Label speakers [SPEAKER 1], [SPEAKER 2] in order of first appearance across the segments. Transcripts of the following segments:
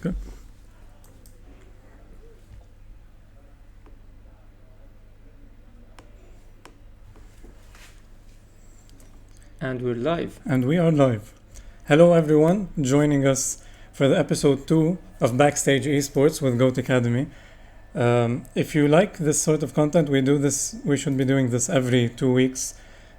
[SPEAKER 1] Good.
[SPEAKER 2] And we're live.
[SPEAKER 1] And we are live. Hello, everyone, joining us for the episode 2 of Backstage Esports with Goat Academy. If you like this sort of content, we should be doing this every 2 weeks.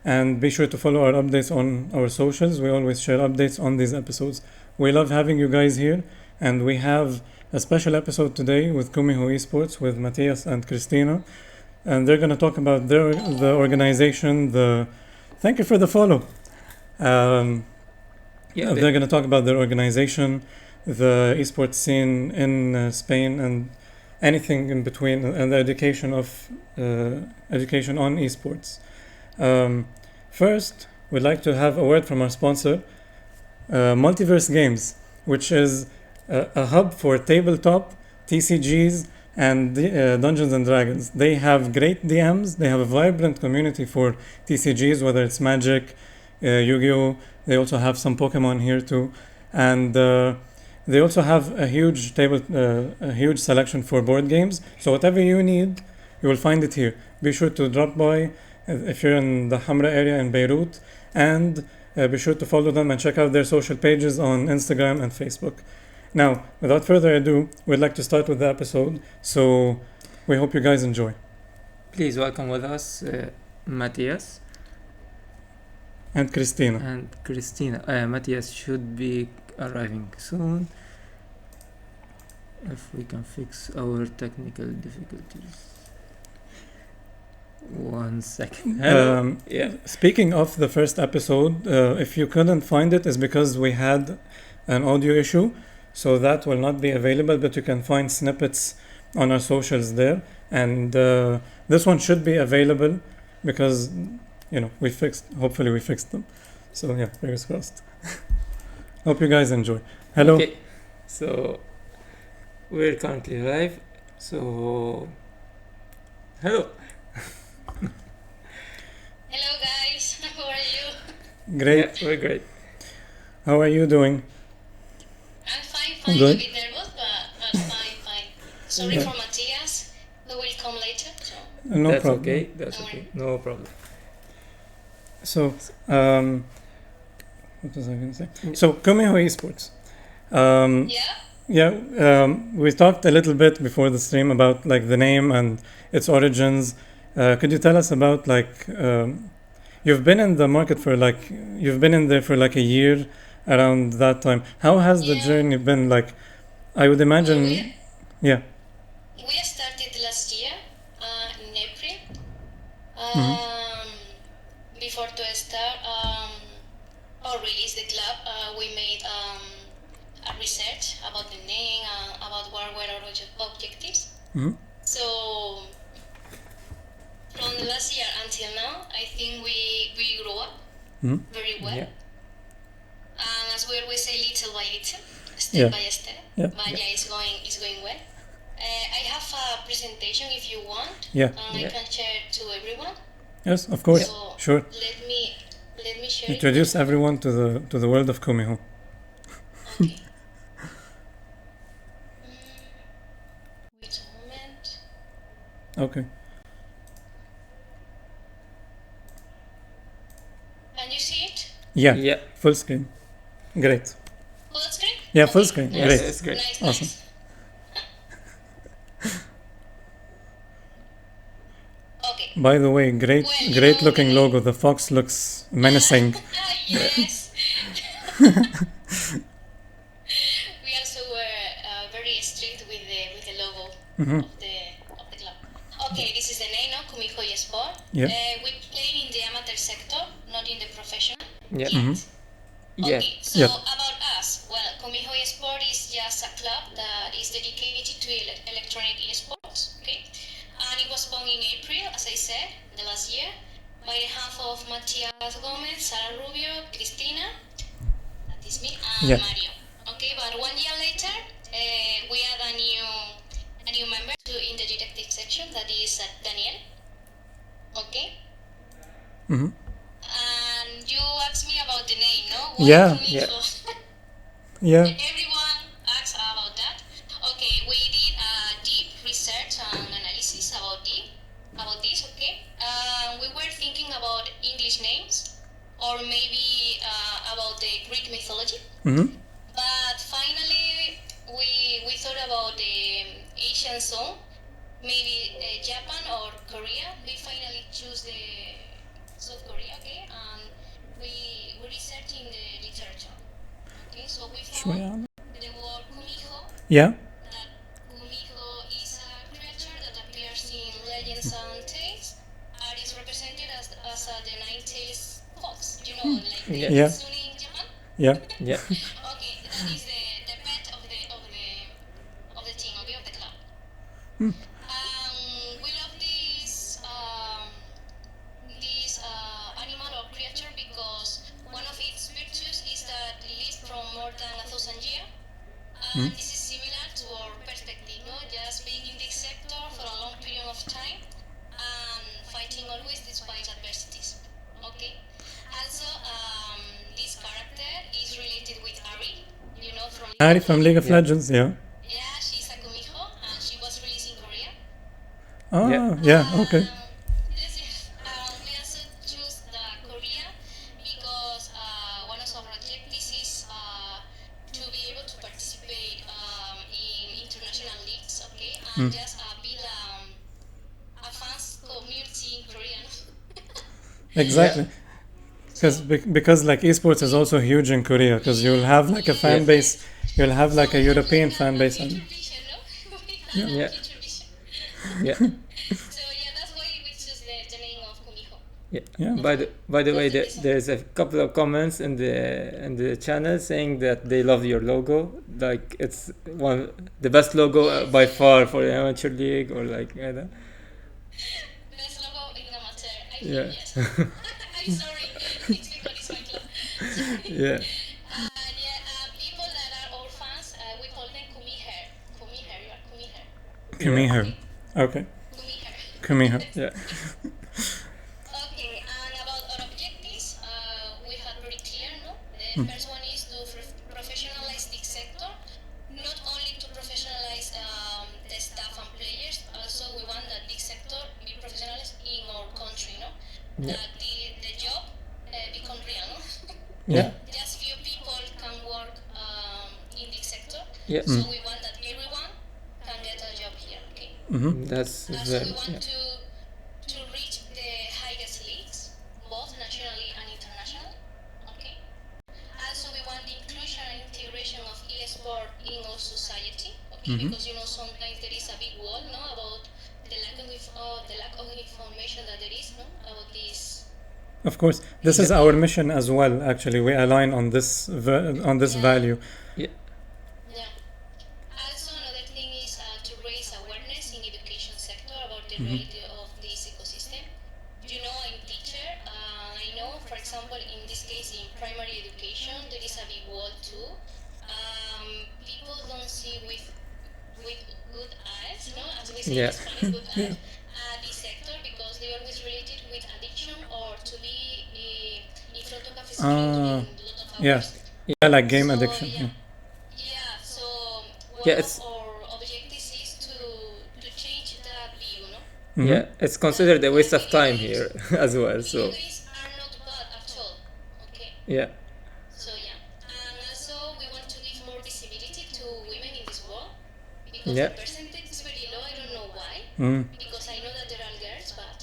[SPEAKER 1] And be sure to follow our updates on our socials. We always share updates on these episodes. We love having you guys here. And we have a special episode today with Kumiho Esports with Matthias and Christina. And they're going to talk about the organization, Thank you for the follow. They're going to talk about their organization, the esports scene in Spain, and anything in between, and the education on esports. First, we'd like to have a word from our sponsor, Multiverse Games, which is a hub for tabletop, TCGs, and Dungeons and Dragons. They have great DMs. They have a vibrant community for TCGs, whether it's Magic, Yu-Gi-Oh. They also have some Pokemon here too, and they also have a huge selection for board games. So whatever you need, you will find it here. Be sure to drop by if you're in the Hamra area in Beirut, and be sure to follow them and check out their social pages on Instagram and Facebook. Now, without further ado, we'd like to start with the episode, so we hope you guys enjoy.
[SPEAKER 2] Please welcome with us Matthias
[SPEAKER 1] and Christina.
[SPEAKER 2] Matthias should be arriving soon. If we can fix our technical difficulties. 1 second.
[SPEAKER 1] Speaking of the first episode, if you couldn't find it, it's because we had an audio issue. So that will not be available, but you can find snippets on our socials there. And this one should be available because, hopefully we fixed them. So yeah, fingers crossed. Hope you guys enjoy. Hello.
[SPEAKER 2] Okay, so we're currently live. So, hello.
[SPEAKER 3] Hello guys, how are you?
[SPEAKER 1] Great.
[SPEAKER 2] Yeah, we're great.
[SPEAKER 1] How are you doing?
[SPEAKER 3] I'm fine,
[SPEAKER 1] Good.
[SPEAKER 3] a bit nervous, but fine. Sorry for Matthias, who will come later. So.
[SPEAKER 1] No
[SPEAKER 2] That's
[SPEAKER 1] problem.
[SPEAKER 2] okay. That's
[SPEAKER 3] Don't
[SPEAKER 2] okay. No problem.
[SPEAKER 1] So, what was I going to say? So, Kumiho Esports. We talked a little bit before the stream about like the name and its origins. Could you tell us about you've been in the market you've been in there for like a year around that time. How has the journey been like? I would imagine,
[SPEAKER 3] We started last year in April. Before to start or release the club, we made a research about the name, about what were our objectives.
[SPEAKER 1] Mhm.
[SPEAKER 3] So from last year until now, I think we grew up very well.
[SPEAKER 2] Yeah.
[SPEAKER 3] And as we always say, little by little, step by step.
[SPEAKER 1] Yeah.
[SPEAKER 3] But it's going well. I have a presentation if you want.
[SPEAKER 1] Yeah.
[SPEAKER 3] And I can share to everyone.
[SPEAKER 1] Yes, of course,
[SPEAKER 3] So
[SPEAKER 1] sure.
[SPEAKER 3] Let me share.
[SPEAKER 1] Introduce everyone to the world of Kumiho.
[SPEAKER 3] Okay. Wait a moment.
[SPEAKER 1] Okay.
[SPEAKER 3] Can you see it?
[SPEAKER 1] Yeah.
[SPEAKER 2] Yeah.
[SPEAKER 1] Full screen. Great.
[SPEAKER 3] Full screen?
[SPEAKER 1] Yeah, full screen.
[SPEAKER 3] Nice.
[SPEAKER 1] Great.
[SPEAKER 2] It's great.
[SPEAKER 3] Nice.
[SPEAKER 1] Awesome.
[SPEAKER 3] Okay.
[SPEAKER 1] By the way, great looking logo. The fox looks menacing.
[SPEAKER 3] Yes. We also were very strict with the logo of the club. Okay, this is the name, no? Kumiho Sport.
[SPEAKER 1] Yeah.
[SPEAKER 3] We play in the amateur sector, not in the professional.
[SPEAKER 2] Yeah.
[SPEAKER 3] Yet.
[SPEAKER 2] Yeah.
[SPEAKER 3] Okay, so
[SPEAKER 1] Yep.
[SPEAKER 3] about us. Well, Kumiho Sport is just a club that is dedicated to electronic esports. Okay, and it was born in April, as I said, the last year, by the hand of Matthias Gomez, Sara Rubio, Cristina, that is me, and
[SPEAKER 1] Yeah.
[SPEAKER 3] Mario. Okay, but 1 year later, we add a new member in the detective section, that is Daniel. Okay. And you asked me about the name, no? Why
[SPEAKER 1] Yeah.
[SPEAKER 3] Kumiho?
[SPEAKER 1] Yeah.
[SPEAKER 3] Everyone asks about that. Jewish names, or maybe about the Greek mythology.
[SPEAKER 1] Mm-hmm.
[SPEAKER 3] But finally, we thought about the Asian zone, maybe Japan or Korea. We finally choose the South Korea, okay? And we research in the literature, okay? So we found the word Kumiho.
[SPEAKER 1] Yeah.
[SPEAKER 3] That Kumiho is a creature that appears in legends and tales, and is represented as the nine-tailed fox. You know, like the
[SPEAKER 2] Yeah.
[SPEAKER 3] kitsune in Japan.
[SPEAKER 1] Yeah.
[SPEAKER 2] Yeah.
[SPEAKER 3] Okay, that is the pet of the team, okay, of the club. We love this animal or creature because one of its virtues is that it lives from more than 1,000 years. And this is similar to our perspective, no? Just being in this sector for a long period of time and fighting always despite adversities. Okay. Also, this character is related with Ari, you know,
[SPEAKER 1] From League of
[SPEAKER 2] Yeah.
[SPEAKER 1] Legends, yeah.
[SPEAKER 3] Yeah, she's a Kumiho and she was released in Korea.
[SPEAKER 1] Oh, yeah, okay.
[SPEAKER 3] Yes, yes. We also choose the Korea because one of our objectives is to be able to participate in international leagues, okay, and just build a fans community in Korean.
[SPEAKER 1] Exactly. Because like esports is also huge in Korea, because you'll have like a fan base, you'll have like a European fan base.
[SPEAKER 3] Future
[SPEAKER 1] And
[SPEAKER 3] vision, no? We have
[SPEAKER 2] Yeah.
[SPEAKER 3] a future vision.
[SPEAKER 2] Yeah.
[SPEAKER 3] So yeah, that's why we choose the name of Kumiho.
[SPEAKER 1] yeah.
[SPEAKER 2] By the way, there's a couple of comments in the channel saying that they love your logo. Like it's the best logo by far for the amateur league, or like I don't know.
[SPEAKER 3] Best logo in amateur, I think,
[SPEAKER 2] Yeah.
[SPEAKER 3] yes. I'm sorry, it's because it's my club.
[SPEAKER 2] Yeah.
[SPEAKER 3] People that are our fans, we call them Kumiher. Kumiher, you are Kumiher.
[SPEAKER 1] Kumiho. Okay.
[SPEAKER 3] Kumiher.
[SPEAKER 1] Kumiho.
[SPEAKER 2] Yeah.
[SPEAKER 3] Okay, and about our objectives, we have very clear, no? The first one is to professionalize this sector, not only to professionalize the staff and players, also we want that this sector be professionalized in our country, no?
[SPEAKER 2] Yeah.
[SPEAKER 3] That the job become real, no?
[SPEAKER 1] Yeah.
[SPEAKER 3] Just few people can work in this sector,
[SPEAKER 2] Yeah.
[SPEAKER 3] so we want that everyone can get a job here, okay?
[SPEAKER 2] That's
[SPEAKER 3] So
[SPEAKER 2] very.
[SPEAKER 3] we want
[SPEAKER 2] Yeah.
[SPEAKER 3] to reach the highest leagues, both nationally and internationally. Okay. Also, we want the inclusion and integration of e-sport in our society. Okay, because you know sometimes there is a big wall, no, about the lack of information that there is, no, about this.
[SPEAKER 1] Of course, this is our mission as well. Actually, we align on this value.
[SPEAKER 3] Yeah. Also, another thing is to raise awareness in education sector about the reality of this ecosystem. You know, I'm teacher. I know, for example, in this case, in primary education, there is a big wall too. People don't see with good eyes, no, as we say
[SPEAKER 2] Yeah.
[SPEAKER 3] in Spanish, good eyes, this sector because they always related with addiction or to be in front of a screen during a lot of hours.
[SPEAKER 1] Yeah. Yeah, like game
[SPEAKER 3] So,
[SPEAKER 1] addiction.
[SPEAKER 3] yeah.
[SPEAKER 1] Yeah.
[SPEAKER 3] Yeah, so one
[SPEAKER 2] Yeah,
[SPEAKER 3] of
[SPEAKER 2] it's-
[SPEAKER 3] our objectives is to change that view, no?
[SPEAKER 2] Yeah. It's considered a waste of time here as well. So
[SPEAKER 3] Video games are not bad at all, okay?
[SPEAKER 2] yeah.
[SPEAKER 3] So yeah, and also we want to give more visibility to women in this world because
[SPEAKER 2] Yeah.
[SPEAKER 3] the percentage is very low. I don't know why. Because I know that there are girls, but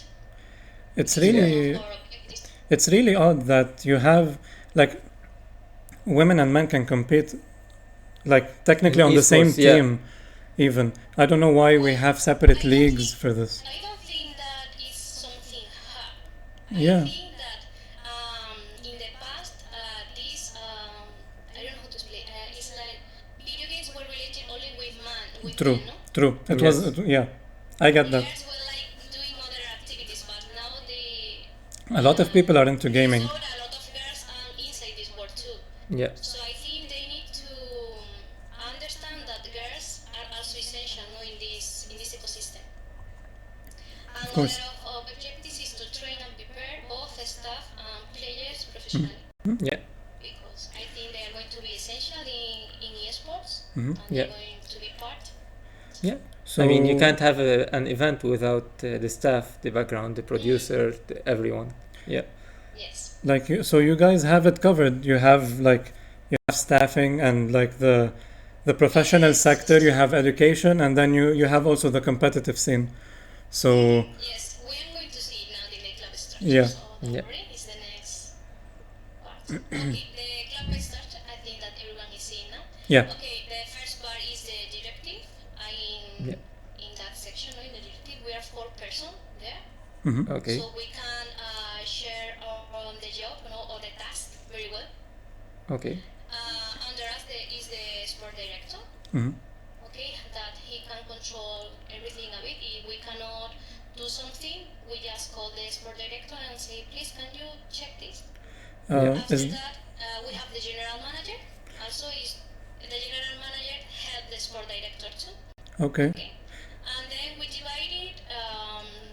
[SPEAKER 1] It's
[SPEAKER 3] one
[SPEAKER 1] really
[SPEAKER 3] of our objectives.
[SPEAKER 1] it's really odd that you have like women and men can compete like technically
[SPEAKER 2] In
[SPEAKER 1] on the same
[SPEAKER 2] esports, yeah.
[SPEAKER 1] team. Even I don't know why we have separate leagues for this.
[SPEAKER 3] I don't think that is something hard.
[SPEAKER 1] Yeah.
[SPEAKER 3] I think that in the past, this I don't know how to explain. It's like video games were related only with
[SPEAKER 1] True.
[SPEAKER 3] men, no?
[SPEAKER 1] True. It
[SPEAKER 2] Yes.
[SPEAKER 1] was. Yeah, I get that.
[SPEAKER 3] Girls were like doing other activities, but now they.
[SPEAKER 1] A lot of people are into gaming.
[SPEAKER 3] So a lot of girls inside this world too.
[SPEAKER 2] Yeah.
[SPEAKER 3] So I think they need to understand that girls are also essential, no, in this ecosystem. And
[SPEAKER 1] Of course.
[SPEAKER 3] one of our objectives is to train and prepare both staff and players professionally.
[SPEAKER 2] Yeah.
[SPEAKER 3] Because I think they are going to be essential in esports and
[SPEAKER 2] Yeah.
[SPEAKER 3] they're going to be part.
[SPEAKER 2] Yeah.
[SPEAKER 1] So
[SPEAKER 2] I mean, you can't have an event without the staff, the background, the producer, everyone. Yeah.
[SPEAKER 3] Yeah.
[SPEAKER 1] So you guys have it covered. You have staffing and the professional sector. You have education, and then you have also the competitive scene. So
[SPEAKER 3] Yes, we are going to see it now in the club structure.
[SPEAKER 1] Yeah.
[SPEAKER 3] So don't
[SPEAKER 2] Yeah.
[SPEAKER 3] worry, it's the next part. Okay, the club structure. I think that everyone is seeing now.
[SPEAKER 1] yeah.
[SPEAKER 3] Okay, the first part is the directive.
[SPEAKER 2] Yeah.
[SPEAKER 3] In that section, in the directive, we are 4 persons there.
[SPEAKER 1] Mm-hmm.
[SPEAKER 2] Okay.
[SPEAKER 3] So we can share the job, or the task very well.
[SPEAKER 2] Okay.
[SPEAKER 3] Under us is the sport director.
[SPEAKER 1] Mm-hmm.
[SPEAKER 3] Okay, that he can control everything a bit. If we cannot do something, we just call the sport director and say, please, can you check this? After
[SPEAKER 1] Is
[SPEAKER 3] that, we have the general manager. Also, the general manager help the sport director too.
[SPEAKER 1] okay.
[SPEAKER 3] Okay, and then we divided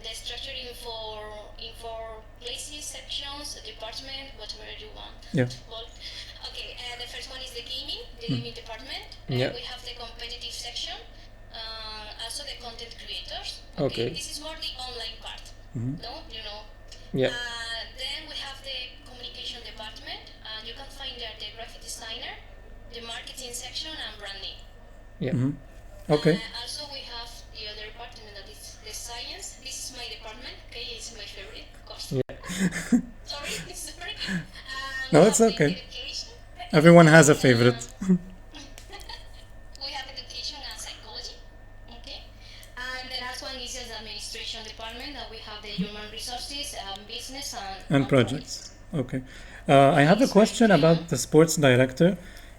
[SPEAKER 3] the structure in four places, sections, department, whatever you want.
[SPEAKER 1] Yeah.
[SPEAKER 3] Well, okay, the first one is the gaming department.
[SPEAKER 2] Yeah.
[SPEAKER 3] We have the competitive section, also the content creators.
[SPEAKER 2] Okay.
[SPEAKER 3] This is more the online part.
[SPEAKER 1] Mhm.
[SPEAKER 3] No, you know.
[SPEAKER 2] Yeah.
[SPEAKER 3] Then we have the communication department. You can find there the graphic designer, the marketing section, and branding.
[SPEAKER 2] Yeah.
[SPEAKER 1] Mm-hmm. Okay.
[SPEAKER 3] Also, we have the other department that is the science. This is my department. Okay, it's my favorite, of course.
[SPEAKER 2] Yeah.
[SPEAKER 3] Sorry, sorry.
[SPEAKER 1] No,
[SPEAKER 3] We
[SPEAKER 1] it's
[SPEAKER 3] have
[SPEAKER 1] okay.
[SPEAKER 3] education.
[SPEAKER 1] Everyone has a favorite.
[SPEAKER 3] We have education and psychology. Okay, and the last one is the administration department. That we have the human resources, business,
[SPEAKER 1] And projects. Okay. I have a question about the sports director.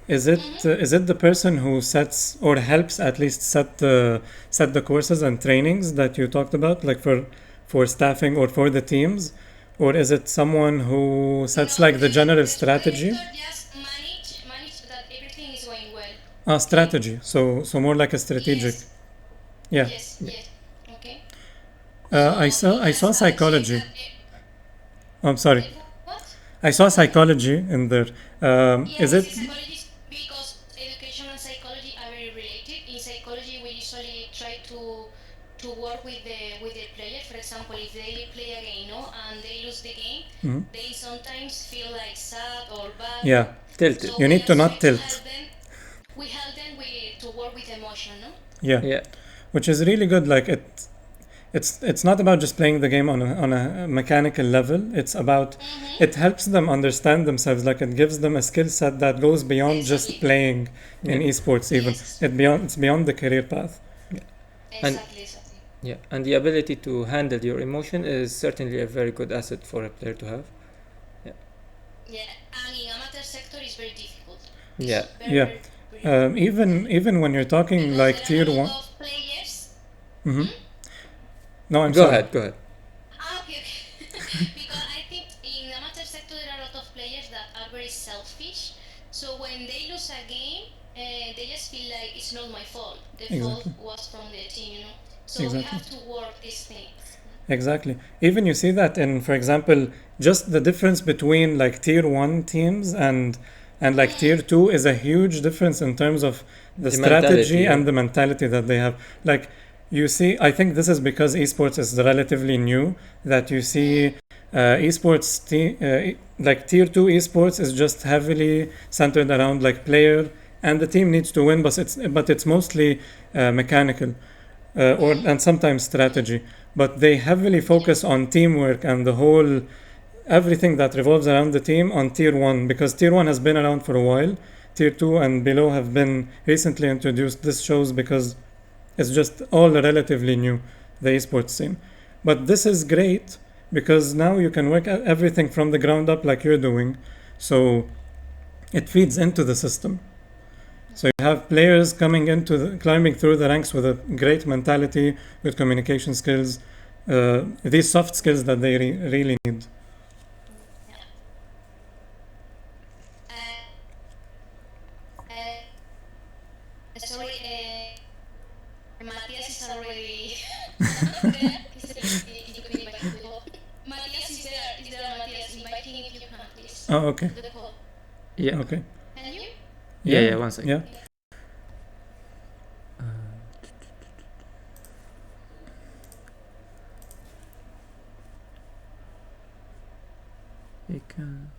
[SPEAKER 1] Is it the person who sets or helps at least set the courses and trainings that you talked about, like for staffing or for the teams, or is it someone who sets like the general strategy?
[SPEAKER 3] The just manage that everything is going well.
[SPEAKER 1] Strategy. So more like a strategic.
[SPEAKER 3] Yes.
[SPEAKER 1] Yeah.
[SPEAKER 3] Yes. Yes. Okay.
[SPEAKER 1] I saw psychology. I'm sorry.
[SPEAKER 3] What?
[SPEAKER 1] I saw psychology in there. Is
[SPEAKER 3] Yes,
[SPEAKER 1] it?
[SPEAKER 3] psychology, because education and psychology are very related. In psychology, we usually try to work with the player. For example, if they play a game, and they lose the game,
[SPEAKER 1] Mhm.
[SPEAKER 3] they sometimes feel like sad or bad.
[SPEAKER 1] Yeah.
[SPEAKER 2] Tilted.
[SPEAKER 1] You
[SPEAKER 3] we
[SPEAKER 1] need to
[SPEAKER 3] just
[SPEAKER 1] not
[SPEAKER 3] try
[SPEAKER 1] tilt.
[SPEAKER 3] help them. We help them to work with emotion, no?
[SPEAKER 1] Yeah.
[SPEAKER 2] Yeah.
[SPEAKER 1] Which is really good. Like it's not about just playing the game on a mechanical level. It's about it helps them understand themselves. Like it gives them a skill set that goes beyond just
[SPEAKER 3] Exactly.
[SPEAKER 1] playing in
[SPEAKER 2] Yeah.
[SPEAKER 1] esports. Even
[SPEAKER 3] Yes.
[SPEAKER 1] it's beyond the career path.
[SPEAKER 2] And-
[SPEAKER 3] Exactly.
[SPEAKER 2] Yeah. And the ability to handle your emotion is certainly a very good asset for a player to have.
[SPEAKER 3] Yeah, and in amateur sector is very difficult.
[SPEAKER 2] Yeah.
[SPEAKER 3] Very,
[SPEAKER 1] Yeah.
[SPEAKER 3] very difficult.
[SPEAKER 1] Even when you're talking
[SPEAKER 3] Because
[SPEAKER 1] like
[SPEAKER 3] there are
[SPEAKER 1] tier
[SPEAKER 3] a
[SPEAKER 1] one.
[SPEAKER 3] lot of players.
[SPEAKER 1] Mm-hmm. No, I'm
[SPEAKER 2] Go
[SPEAKER 1] sorry.
[SPEAKER 2] ahead. Go ahead.
[SPEAKER 3] Okay. Because I think in amateur sector there are a lot of players that are very selfish. So when they lose a game, they just feel like it's not my fault. The fault
[SPEAKER 1] Exactly.
[SPEAKER 3] was from the team, So we
[SPEAKER 1] Exactly.
[SPEAKER 3] have to work these things.
[SPEAKER 1] Exactly. Even you see that in, for example, just the difference between like tier one teams and like tier two is a huge difference in terms of the strategy
[SPEAKER 2] mentality, yeah.
[SPEAKER 1] and the mentality that they have. Like you see, I think this is because esports is relatively new that you see like tier two esports is just heavily centered around like player and the team needs to win, but it's mostly mechanical and sometimes strategy. But they heavily focus on teamwork and the whole everything that revolves around the team on tier one because tier one has been around for a while. Tier two and below have been recently introduced. This shows because it's just all relatively new, the esports scene. But this is great because now you can work at everything from the ground up like you're doing. So it feeds into the system. So you have players coming climbing through the ranks with a great mentality, with communication skills, these soft skills that they really need.
[SPEAKER 3] Sorry, Matthias is already there. Matthias is there. Is there, Matthias? Inviting if you can, please.
[SPEAKER 1] Oh, okay.
[SPEAKER 3] To the call.
[SPEAKER 2] Yeah.
[SPEAKER 1] Okay.
[SPEAKER 3] Can you?
[SPEAKER 2] Yeah. One second.
[SPEAKER 1] Yeah.
[SPEAKER 2] He can.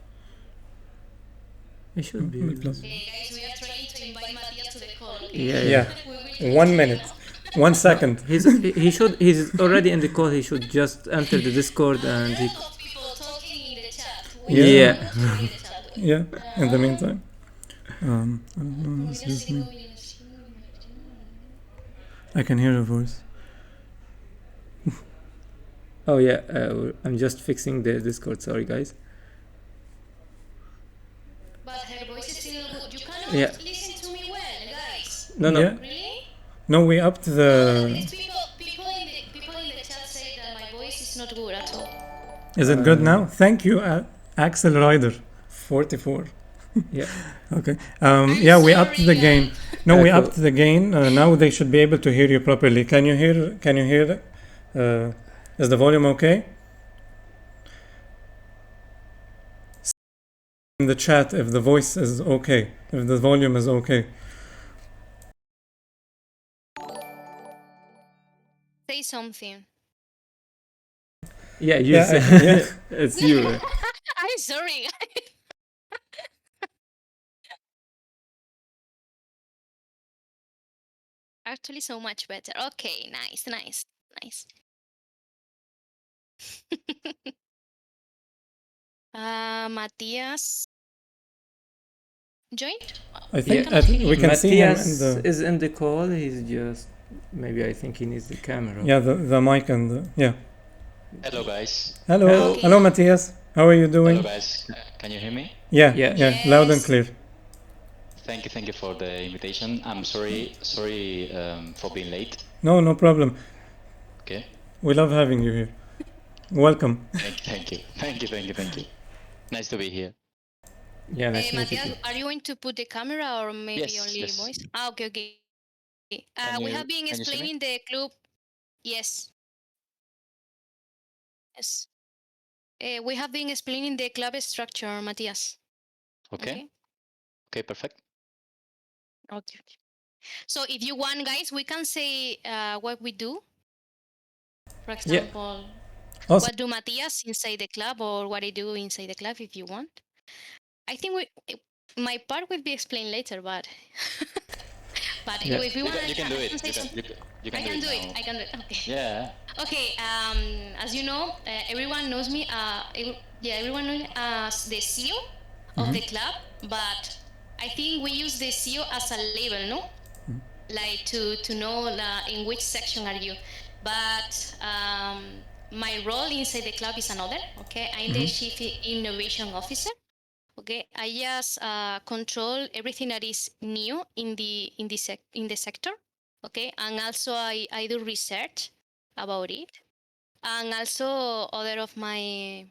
[SPEAKER 2] He should be.
[SPEAKER 1] Plus.
[SPEAKER 3] Guys, we are trying to invite Matthias to the call. Okay?
[SPEAKER 2] Yeah,
[SPEAKER 1] Yeah.
[SPEAKER 3] We will
[SPEAKER 1] 1
[SPEAKER 3] try
[SPEAKER 1] minute.
[SPEAKER 3] now.
[SPEAKER 1] 1 second.
[SPEAKER 2] He should. He's already in the call. He should just enter the Discord
[SPEAKER 3] A
[SPEAKER 2] and he.
[SPEAKER 3] lot of people talking in the chat.
[SPEAKER 1] Yeah.
[SPEAKER 2] Yeah.
[SPEAKER 3] Talking in the chat.
[SPEAKER 1] Yeah. In the meantime. I can hear a voice.
[SPEAKER 2] Oh yeah. I'm just fixing the Discord. Sorry, guys.
[SPEAKER 3] But her voice is still good. You cannot
[SPEAKER 2] Yeah.
[SPEAKER 3] listen to me well, guys.
[SPEAKER 2] No.
[SPEAKER 1] Yeah.
[SPEAKER 3] Really?
[SPEAKER 1] No, we upped the.
[SPEAKER 3] These people in the chat say that my voice is not good at all.
[SPEAKER 1] Is it good now? Thank you, Axel Ryder, 44.
[SPEAKER 2] Yeah.
[SPEAKER 1] Okay. Yeah, we upped the
[SPEAKER 3] sorry,
[SPEAKER 1] gain. No, we
[SPEAKER 2] cool.
[SPEAKER 1] upped the gain. Now they should be able to hear you properly. Can you hear? Can you hear? Is the volume okay? In the chat, if the voice is okay, if the volume is okay.
[SPEAKER 3] Say something.
[SPEAKER 2] Yeah. You.
[SPEAKER 1] Yeah,
[SPEAKER 2] say-
[SPEAKER 1] yeah.
[SPEAKER 2] It's you.
[SPEAKER 3] I'm sorry. Actually, so much better. Okay, nice. Matthias joined?
[SPEAKER 1] I think
[SPEAKER 2] Yeah.
[SPEAKER 1] we can see him in
[SPEAKER 2] Matthias
[SPEAKER 1] the.
[SPEAKER 2] is in the call. He's just. Maybe I think he needs the camera.
[SPEAKER 1] Yeah, the mic and the, yeah.
[SPEAKER 4] Hello guys.
[SPEAKER 1] Hello,
[SPEAKER 3] Okay.
[SPEAKER 1] hello, Matthias. How are you doing?
[SPEAKER 4] Hello guys. Can you hear me?
[SPEAKER 1] Yeah,
[SPEAKER 2] Yeah.
[SPEAKER 1] yeah, loud and
[SPEAKER 3] Yes.
[SPEAKER 1] clear.
[SPEAKER 4] Thank you for the invitation. I'm sorry for being late.
[SPEAKER 1] No problem.
[SPEAKER 4] Okay.
[SPEAKER 1] We love having you here. Welcome.
[SPEAKER 4] Thank you. Nice to be here.
[SPEAKER 2] Yeah. Nice to meet you.
[SPEAKER 3] Matthias, are you going to put the camera or maybe
[SPEAKER 4] Yes,
[SPEAKER 3] only
[SPEAKER 4] yes.
[SPEAKER 3] voice? Okay.
[SPEAKER 4] Can
[SPEAKER 3] We
[SPEAKER 4] you-
[SPEAKER 3] have been
[SPEAKER 4] can you see me?
[SPEAKER 3] explaining the club. Yes. We have been explaining the club structure, Matthias.
[SPEAKER 4] Okay. Okay, perfect.
[SPEAKER 3] Okay. So if you want, guys, we can say what we do. For example,
[SPEAKER 1] Awesome.
[SPEAKER 3] what do Matthias inside the club or what I do inside the club if you want. I think my part will be explained later, but but
[SPEAKER 2] Yeah.
[SPEAKER 3] if you want,
[SPEAKER 4] You can do
[SPEAKER 3] I
[SPEAKER 4] it.
[SPEAKER 3] can say something.
[SPEAKER 4] You
[SPEAKER 3] I
[SPEAKER 4] can
[SPEAKER 3] can
[SPEAKER 4] do
[SPEAKER 3] do
[SPEAKER 4] it.
[SPEAKER 3] it.
[SPEAKER 4] now.
[SPEAKER 3] I can do it. Okay.
[SPEAKER 4] Yeah.
[SPEAKER 3] Okay. As you know, everyone knows me. Everyone knows me as the CEO of the club. But I think we use the CEO as a label, no? Like to know in which section are you. But my role inside the club is another. Okay, I'm the Chief Innovation Officer. Okay, I just control everything that is new in the sector. Okay, and also I do research about it, and also other of my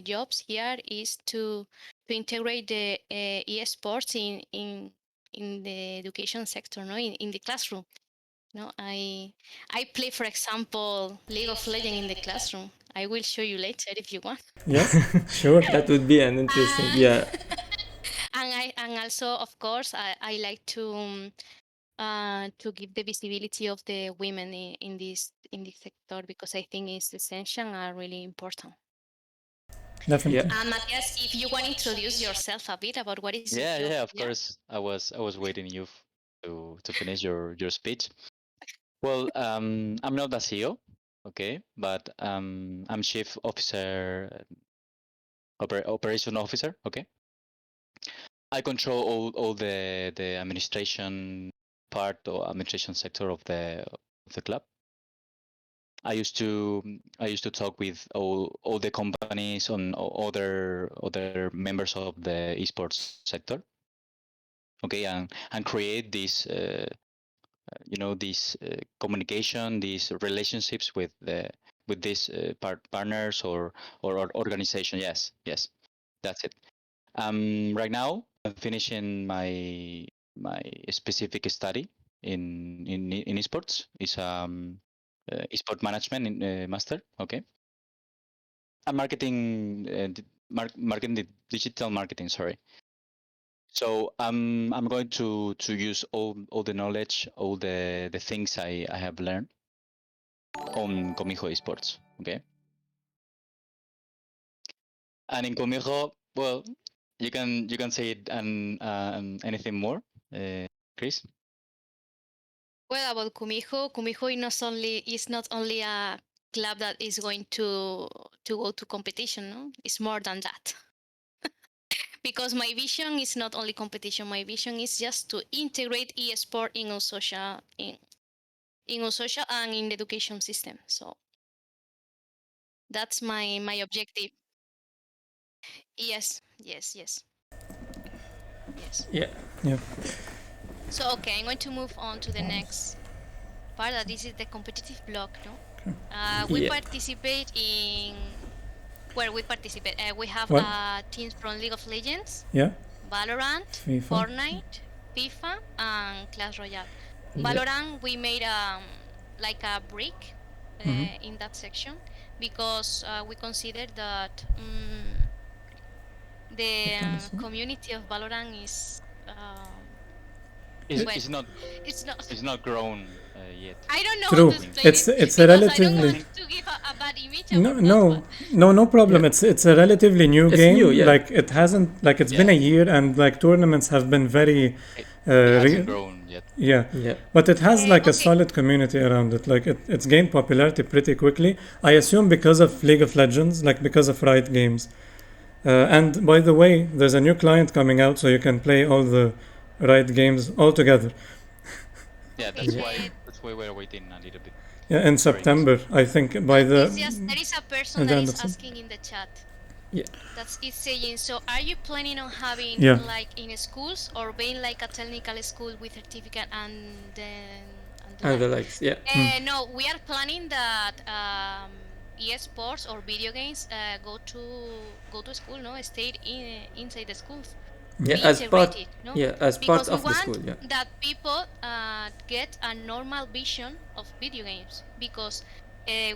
[SPEAKER 3] jobs here is to integrate the esports in the education sector, no, in the classroom. No, I play, for example, League of Legends in the classroom. I will show you later if you want.
[SPEAKER 1] Yes, sure.
[SPEAKER 2] That would be an interesting. Yeah.
[SPEAKER 3] And also, of course, I like to give the visibility of the women in this sector because I think it's essential and really important.
[SPEAKER 1] Definitely.
[SPEAKER 2] Yeah.
[SPEAKER 3] Matthias, if you want to introduce yourself a bit about what is your job.
[SPEAKER 4] Yeah, of course. I was waiting you to finish your speech. Well, I'm not the CEO, okay, but I'm chief officer, operation officer, okay. I control all the administration part or administration sector of the club. I used to talk with all the companies on other members of the esports sector, okay, and create this this communication, these relationships with these partners or organization. Yes, that's it. Right now I'm finishing my specific study in esports. It's esport management in master. Okay, and marketing, marketing, digital marketing. Sorry. So I'm going to use all the knowledge, all the things I have learned on Kumiho Esports. Okay. And in Kumiho, well, you can say it and anything more, Chris.
[SPEAKER 3] Well, about Kumiho is not only a club that is going to go to competition. No, it's more than that. Because my vision is not only competition. My vision is just to integrate esport in our social and in the education system. So that's my objective. Yes.
[SPEAKER 2] Yeah.
[SPEAKER 1] Yeah.
[SPEAKER 3] So okay, I'm going to move on to the next part. That this is the competitive block. No, we
[SPEAKER 2] Yeah.
[SPEAKER 3] participate in. Where we participate, we have
[SPEAKER 1] What?
[SPEAKER 3] teams from League of Legends,
[SPEAKER 1] Yeah.
[SPEAKER 3] Valorant,
[SPEAKER 1] FIFA.
[SPEAKER 3] Fortnite, FIFA, and Clash Royale.
[SPEAKER 2] Yeah.
[SPEAKER 3] Valorant, we made like a break in that section because we consider that the community of Valorant is
[SPEAKER 4] It's not
[SPEAKER 3] it's not.
[SPEAKER 4] it's not grown yet.
[SPEAKER 3] I don't know
[SPEAKER 1] True.
[SPEAKER 3] how to explain
[SPEAKER 1] It's
[SPEAKER 3] it
[SPEAKER 1] a
[SPEAKER 3] because I don't
[SPEAKER 1] relatively
[SPEAKER 3] want to give a bad image
[SPEAKER 1] no
[SPEAKER 3] about
[SPEAKER 1] no
[SPEAKER 3] that one.
[SPEAKER 1] no problem.
[SPEAKER 2] Yeah.
[SPEAKER 1] It's a relatively new
[SPEAKER 2] It's
[SPEAKER 1] game.
[SPEAKER 2] new, yeah.
[SPEAKER 1] Like it hasn't like it's been a year and like tournaments have been very
[SPEAKER 4] It hasn't grown yet.
[SPEAKER 1] yeah.
[SPEAKER 2] Yeah.
[SPEAKER 1] But it has like a
[SPEAKER 3] Okay.
[SPEAKER 1] solid community around it. Like it's gained popularity pretty quickly. I assume because of League of Legends, like because of Riot Games. And by the way, there's a new client coming out, so you can play all the Riot games all together.
[SPEAKER 4] Yeah,
[SPEAKER 3] Okay.
[SPEAKER 4] that's why we're waiting a little bit.
[SPEAKER 1] Yeah, in September, I think by the
[SPEAKER 3] There is a person
[SPEAKER 1] and
[SPEAKER 3] that
[SPEAKER 1] then
[SPEAKER 3] is
[SPEAKER 1] that's-
[SPEAKER 3] asking in the chat.
[SPEAKER 2] Yeah.
[SPEAKER 3] That's it's saying. So, are you planning on having
[SPEAKER 1] Yeah.
[SPEAKER 3] like in schools or being like a technical school with certificate and then
[SPEAKER 2] And the
[SPEAKER 3] like?
[SPEAKER 2] likes. Yeah.
[SPEAKER 3] No, we are planning that esports or video games go to school. No, stay inside the schools.
[SPEAKER 2] Yeah.
[SPEAKER 3] Be
[SPEAKER 2] As part.
[SPEAKER 3] integrated, no?
[SPEAKER 2] Yeah. As
[SPEAKER 3] Because
[SPEAKER 2] part
[SPEAKER 3] we
[SPEAKER 2] of the
[SPEAKER 3] want
[SPEAKER 2] school. Yeah.
[SPEAKER 3] that people get a normal vision of video games. Because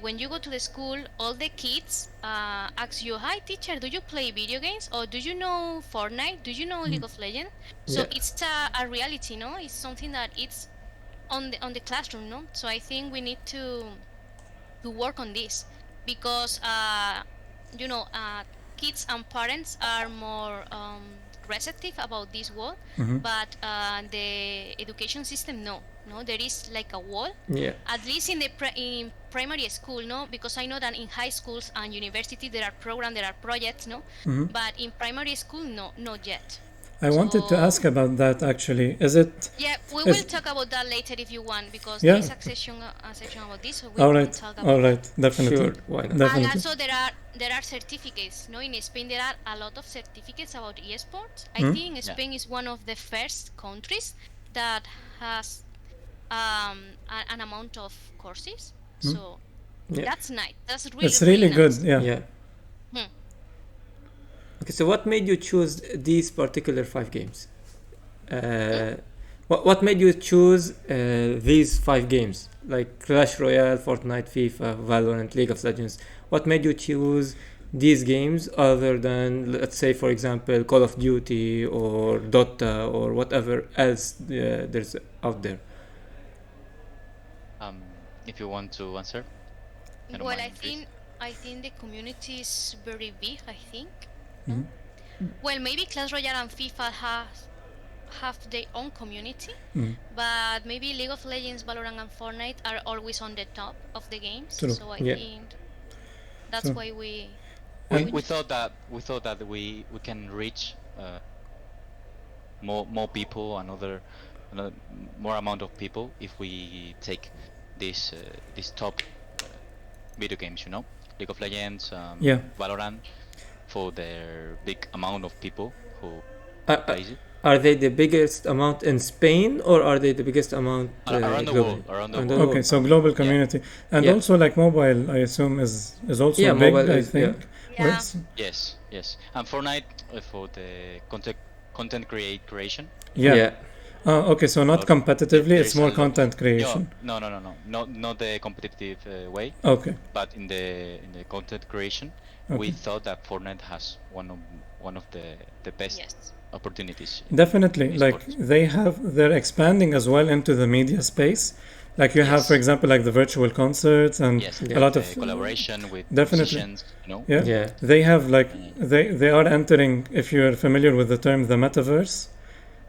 [SPEAKER 3] when you go to the school, all the kids ask you, "Hi, teacher, do you play video games? Or do you know Fortnite? Do you know League of Legends?" So
[SPEAKER 2] Yeah.
[SPEAKER 3] it's a reality, no? It's something that it's on the classroom, no? So I think we need to work on this because kids and parents are more receptive about this wall, but the education system no, there is like a wall.
[SPEAKER 2] Yeah.
[SPEAKER 3] At least in the in primary school, no, because I know that in high schools and university there are programs, there are projects, no, but in primary school, no, not yet.
[SPEAKER 1] I wanted to ask about that actually. Is it
[SPEAKER 3] Yeah, we
[SPEAKER 1] Is-
[SPEAKER 3] will talk about that later if you want, because
[SPEAKER 1] Yeah.
[SPEAKER 3] there is a section about this, so we
[SPEAKER 1] all
[SPEAKER 3] can
[SPEAKER 1] right?
[SPEAKER 3] talk about
[SPEAKER 1] All
[SPEAKER 3] that.
[SPEAKER 1] right, definitely.
[SPEAKER 2] Sure. Why not?
[SPEAKER 3] And
[SPEAKER 1] Definitely.
[SPEAKER 3] also there are certificates. No, in Spain there are a lot of certificates about esports. I think Spain is one of the first countries that has an amount of courses. So
[SPEAKER 2] Yeah.
[SPEAKER 3] that's nice. That's really
[SPEAKER 1] It's really
[SPEAKER 3] nice.
[SPEAKER 1] good. Yeah.
[SPEAKER 2] Yeah.
[SPEAKER 3] Hmm.
[SPEAKER 2] Okay. So what made you choose these particular 5 games? What made you choose these 5 games, like Clash Royale, Fortnite, FIFA, Valorant, League of Legends? What made you choose these games other than, let's say, for example, Call of Duty or Dota or whatever else there's out there?
[SPEAKER 4] If you want to answer. I don't
[SPEAKER 3] Well,
[SPEAKER 4] mind, Chris.
[SPEAKER 3] I think the community is very big. I think. No? Well, maybe Clash Royale and FIFA have their own community, but maybe League of Legends, Valorant, and Fortnite are always on the top of the games.
[SPEAKER 1] True.
[SPEAKER 3] So I
[SPEAKER 2] Yeah.
[SPEAKER 3] think that's
[SPEAKER 1] So-
[SPEAKER 3] why we.
[SPEAKER 4] We thought that we can reach more people, another more amount of people if we take this top video games, League of Legends,
[SPEAKER 1] Yeah.
[SPEAKER 4] Valorant, for their big amount of people who
[SPEAKER 2] Are,
[SPEAKER 4] plays it.
[SPEAKER 2] are they the biggest amount in Spain or are they the biggest amount
[SPEAKER 4] Around the
[SPEAKER 2] globally?
[SPEAKER 4] world, around the
[SPEAKER 2] Around
[SPEAKER 4] world.
[SPEAKER 1] Okay, so global community, and
[SPEAKER 2] Yeah.
[SPEAKER 1] also like mobile, I assume is also
[SPEAKER 2] Yeah,
[SPEAKER 1] big.
[SPEAKER 2] mobile
[SPEAKER 1] I
[SPEAKER 2] is-
[SPEAKER 1] think.
[SPEAKER 3] Yeah.
[SPEAKER 1] Or it's-
[SPEAKER 4] Yes, and Fortnite for the content creation.
[SPEAKER 1] yeah. Okay, so not
[SPEAKER 4] But
[SPEAKER 1] competitively,
[SPEAKER 4] there
[SPEAKER 1] it's
[SPEAKER 4] is a
[SPEAKER 1] more
[SPEAKER 4] lot-
[SPEAKER 1] content creation.
[SPEAKER 4] No, not the competitive way,
[SPEAKER 1] Okay.
[SPEAKER 4] but in the content creation, we thought that Fortnite has one of the best
[SPEAKER 3] Yes.
[SPEAKER 4] opportunities.
[SPEAKER 1] Definitely,
[SPEAKER 4] in
[SPEAKER 1] like
[SPEAKER 4] esports.
[SPEAKER 1] they're expanding as well into the media space. Like you have,
[SPEAKER 4] Yes.
[SPEAKER 1] for example, like the virtual concerts and
[SPEAKER 4] Yes,
[SPEAKER 1] a lot of
[SPEAKER 4] collaboration with
[SPEAKER 1] definitely.
[SPEAKER 4] musicians, you know.
[SPEAKER 1] Yeah.
[SPEAKER 2] Yeah.
[SPEAKER 1] They have like
[SPEAKER 4] Uh,
[SPEAKER 1] they are entering. If you're familiar with the term the metaverse,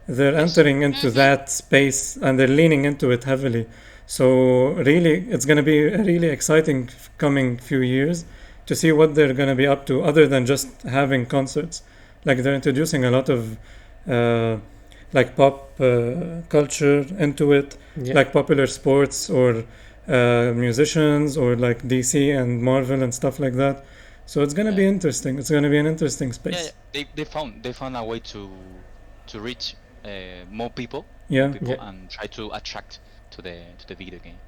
[SPEAKER 1] they're
[SPEAKER 4] Yes.
[SPEAKER 1] entering into that space and they're leaning into it heavily. So really, it's going to be a really exciting coming few years to see what they're going to be up to, other than just having concerts. Like they're introducing a lot of uh, like pop culture into it,
[SPEAKER 2] Yeah.
[SPEAKER 1] like popular sports or musicians or like DC and Marvel and stuff like that. So it's going to
[SPEAKER 4] Yeah.
[SPEAKER 1] be interesting. It's going to be an interesting
[SPEAKER 4] Yeah,
[SPEAKER 1] space.
[SPEAKER 4] they found a way to reach more people,
[SPEAKER 1] Yeah.
[SPEAKER 2] Yeah.
[SPEAKER 4] and try to attract to the video game.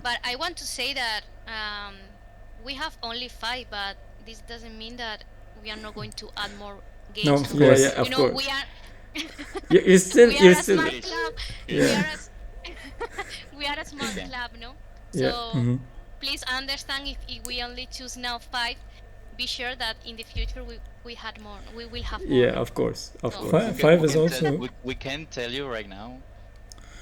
[SPEAKER 3] But I want to say that we have only 5, but this doesn't mean that we are not going to add more games.
[SPEAKER 1] No,
[SPEAKER 3] to
[SPEAKER 1] of
[SPEAKER 3] it.
[SPEAKER 2] Yeah,
[SPEAKER 1] course.
[SPEAKER 2] yeah, of
[SPEAKER 3] You know,
[SPEAKER 2] course.
[SPEAKER 3] we are
[SPEAKER 2] You're still,
[SPEAKER 3] we
[SPEAKER 2] you're
[SPEAKER 3] are a
[SPEAKER 2] still,
[SPEAKER 3] smart
[SPEAKER 4] Yes.
[SPEAKER 3] club.
[SPEAKER 2] Yeah.
[SPEAKER 3] We are we are a smart
[SPEAKER 4] Yeah.
[SPEAKER 3] club, no?
[SPEAKER 2] Yeah.
[SPEAKER 3] So please understand if we only choose now 5, be sure that in the future we had more. We will have more.
[SPEAKER 2] Yeah, of course, of
[SPEAKER 3] So-
[SPEAKER 2] course.
[SPEAKER 1] Five
[SPEAKER 4] We
[SPEAKER 1] is
[SPEAKER 4] can
[SPEAKER 1] also.
[SPEAKER 4] tell, we can tell you right now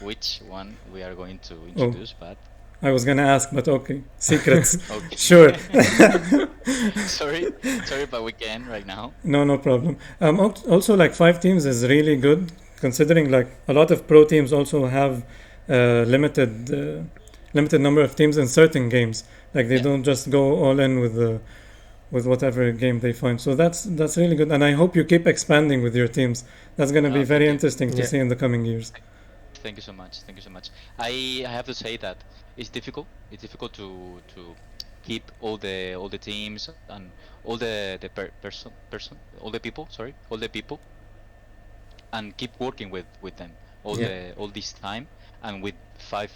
[SPEAKER 4] which one we are going to introduce, but
[SPEAKER 1] I was gonna ask, but okay, secrets.
[SPEAKER 4] okay.
[SPEAKER 1] Sure.
[SPEAKER 4] sorry, but we can right now.
[SPEAKER 1] No problem. Also, like 5 teams is really good, considering like a lot of pro teams also have limited number of teams in certain games. Like they
[SPEAKER 4] Yeah.
[SPEAKER 1] don't just go all in with whatever game they find. So that's really good, and I hope you keep expanding with your teams. That's gonna be
[SPEAKER 4] Oh,
[SPEAKER 1] very
[SPEAKER 4] thank you.
[SPEAKER 1] interesting to
[SPEAKER 2] Yeah.
[SPEAKER 1] see in the coming years.
[SPEAKER 4] Thank you so much. Thank you so much. I have to say that it's difficult. It's difficult to keep all the teams and all the person all the people. Sorry, all the people, and keep working with them
[SPEAKER 2] Yeah.
[SPEAKER 4] all this time, and with 5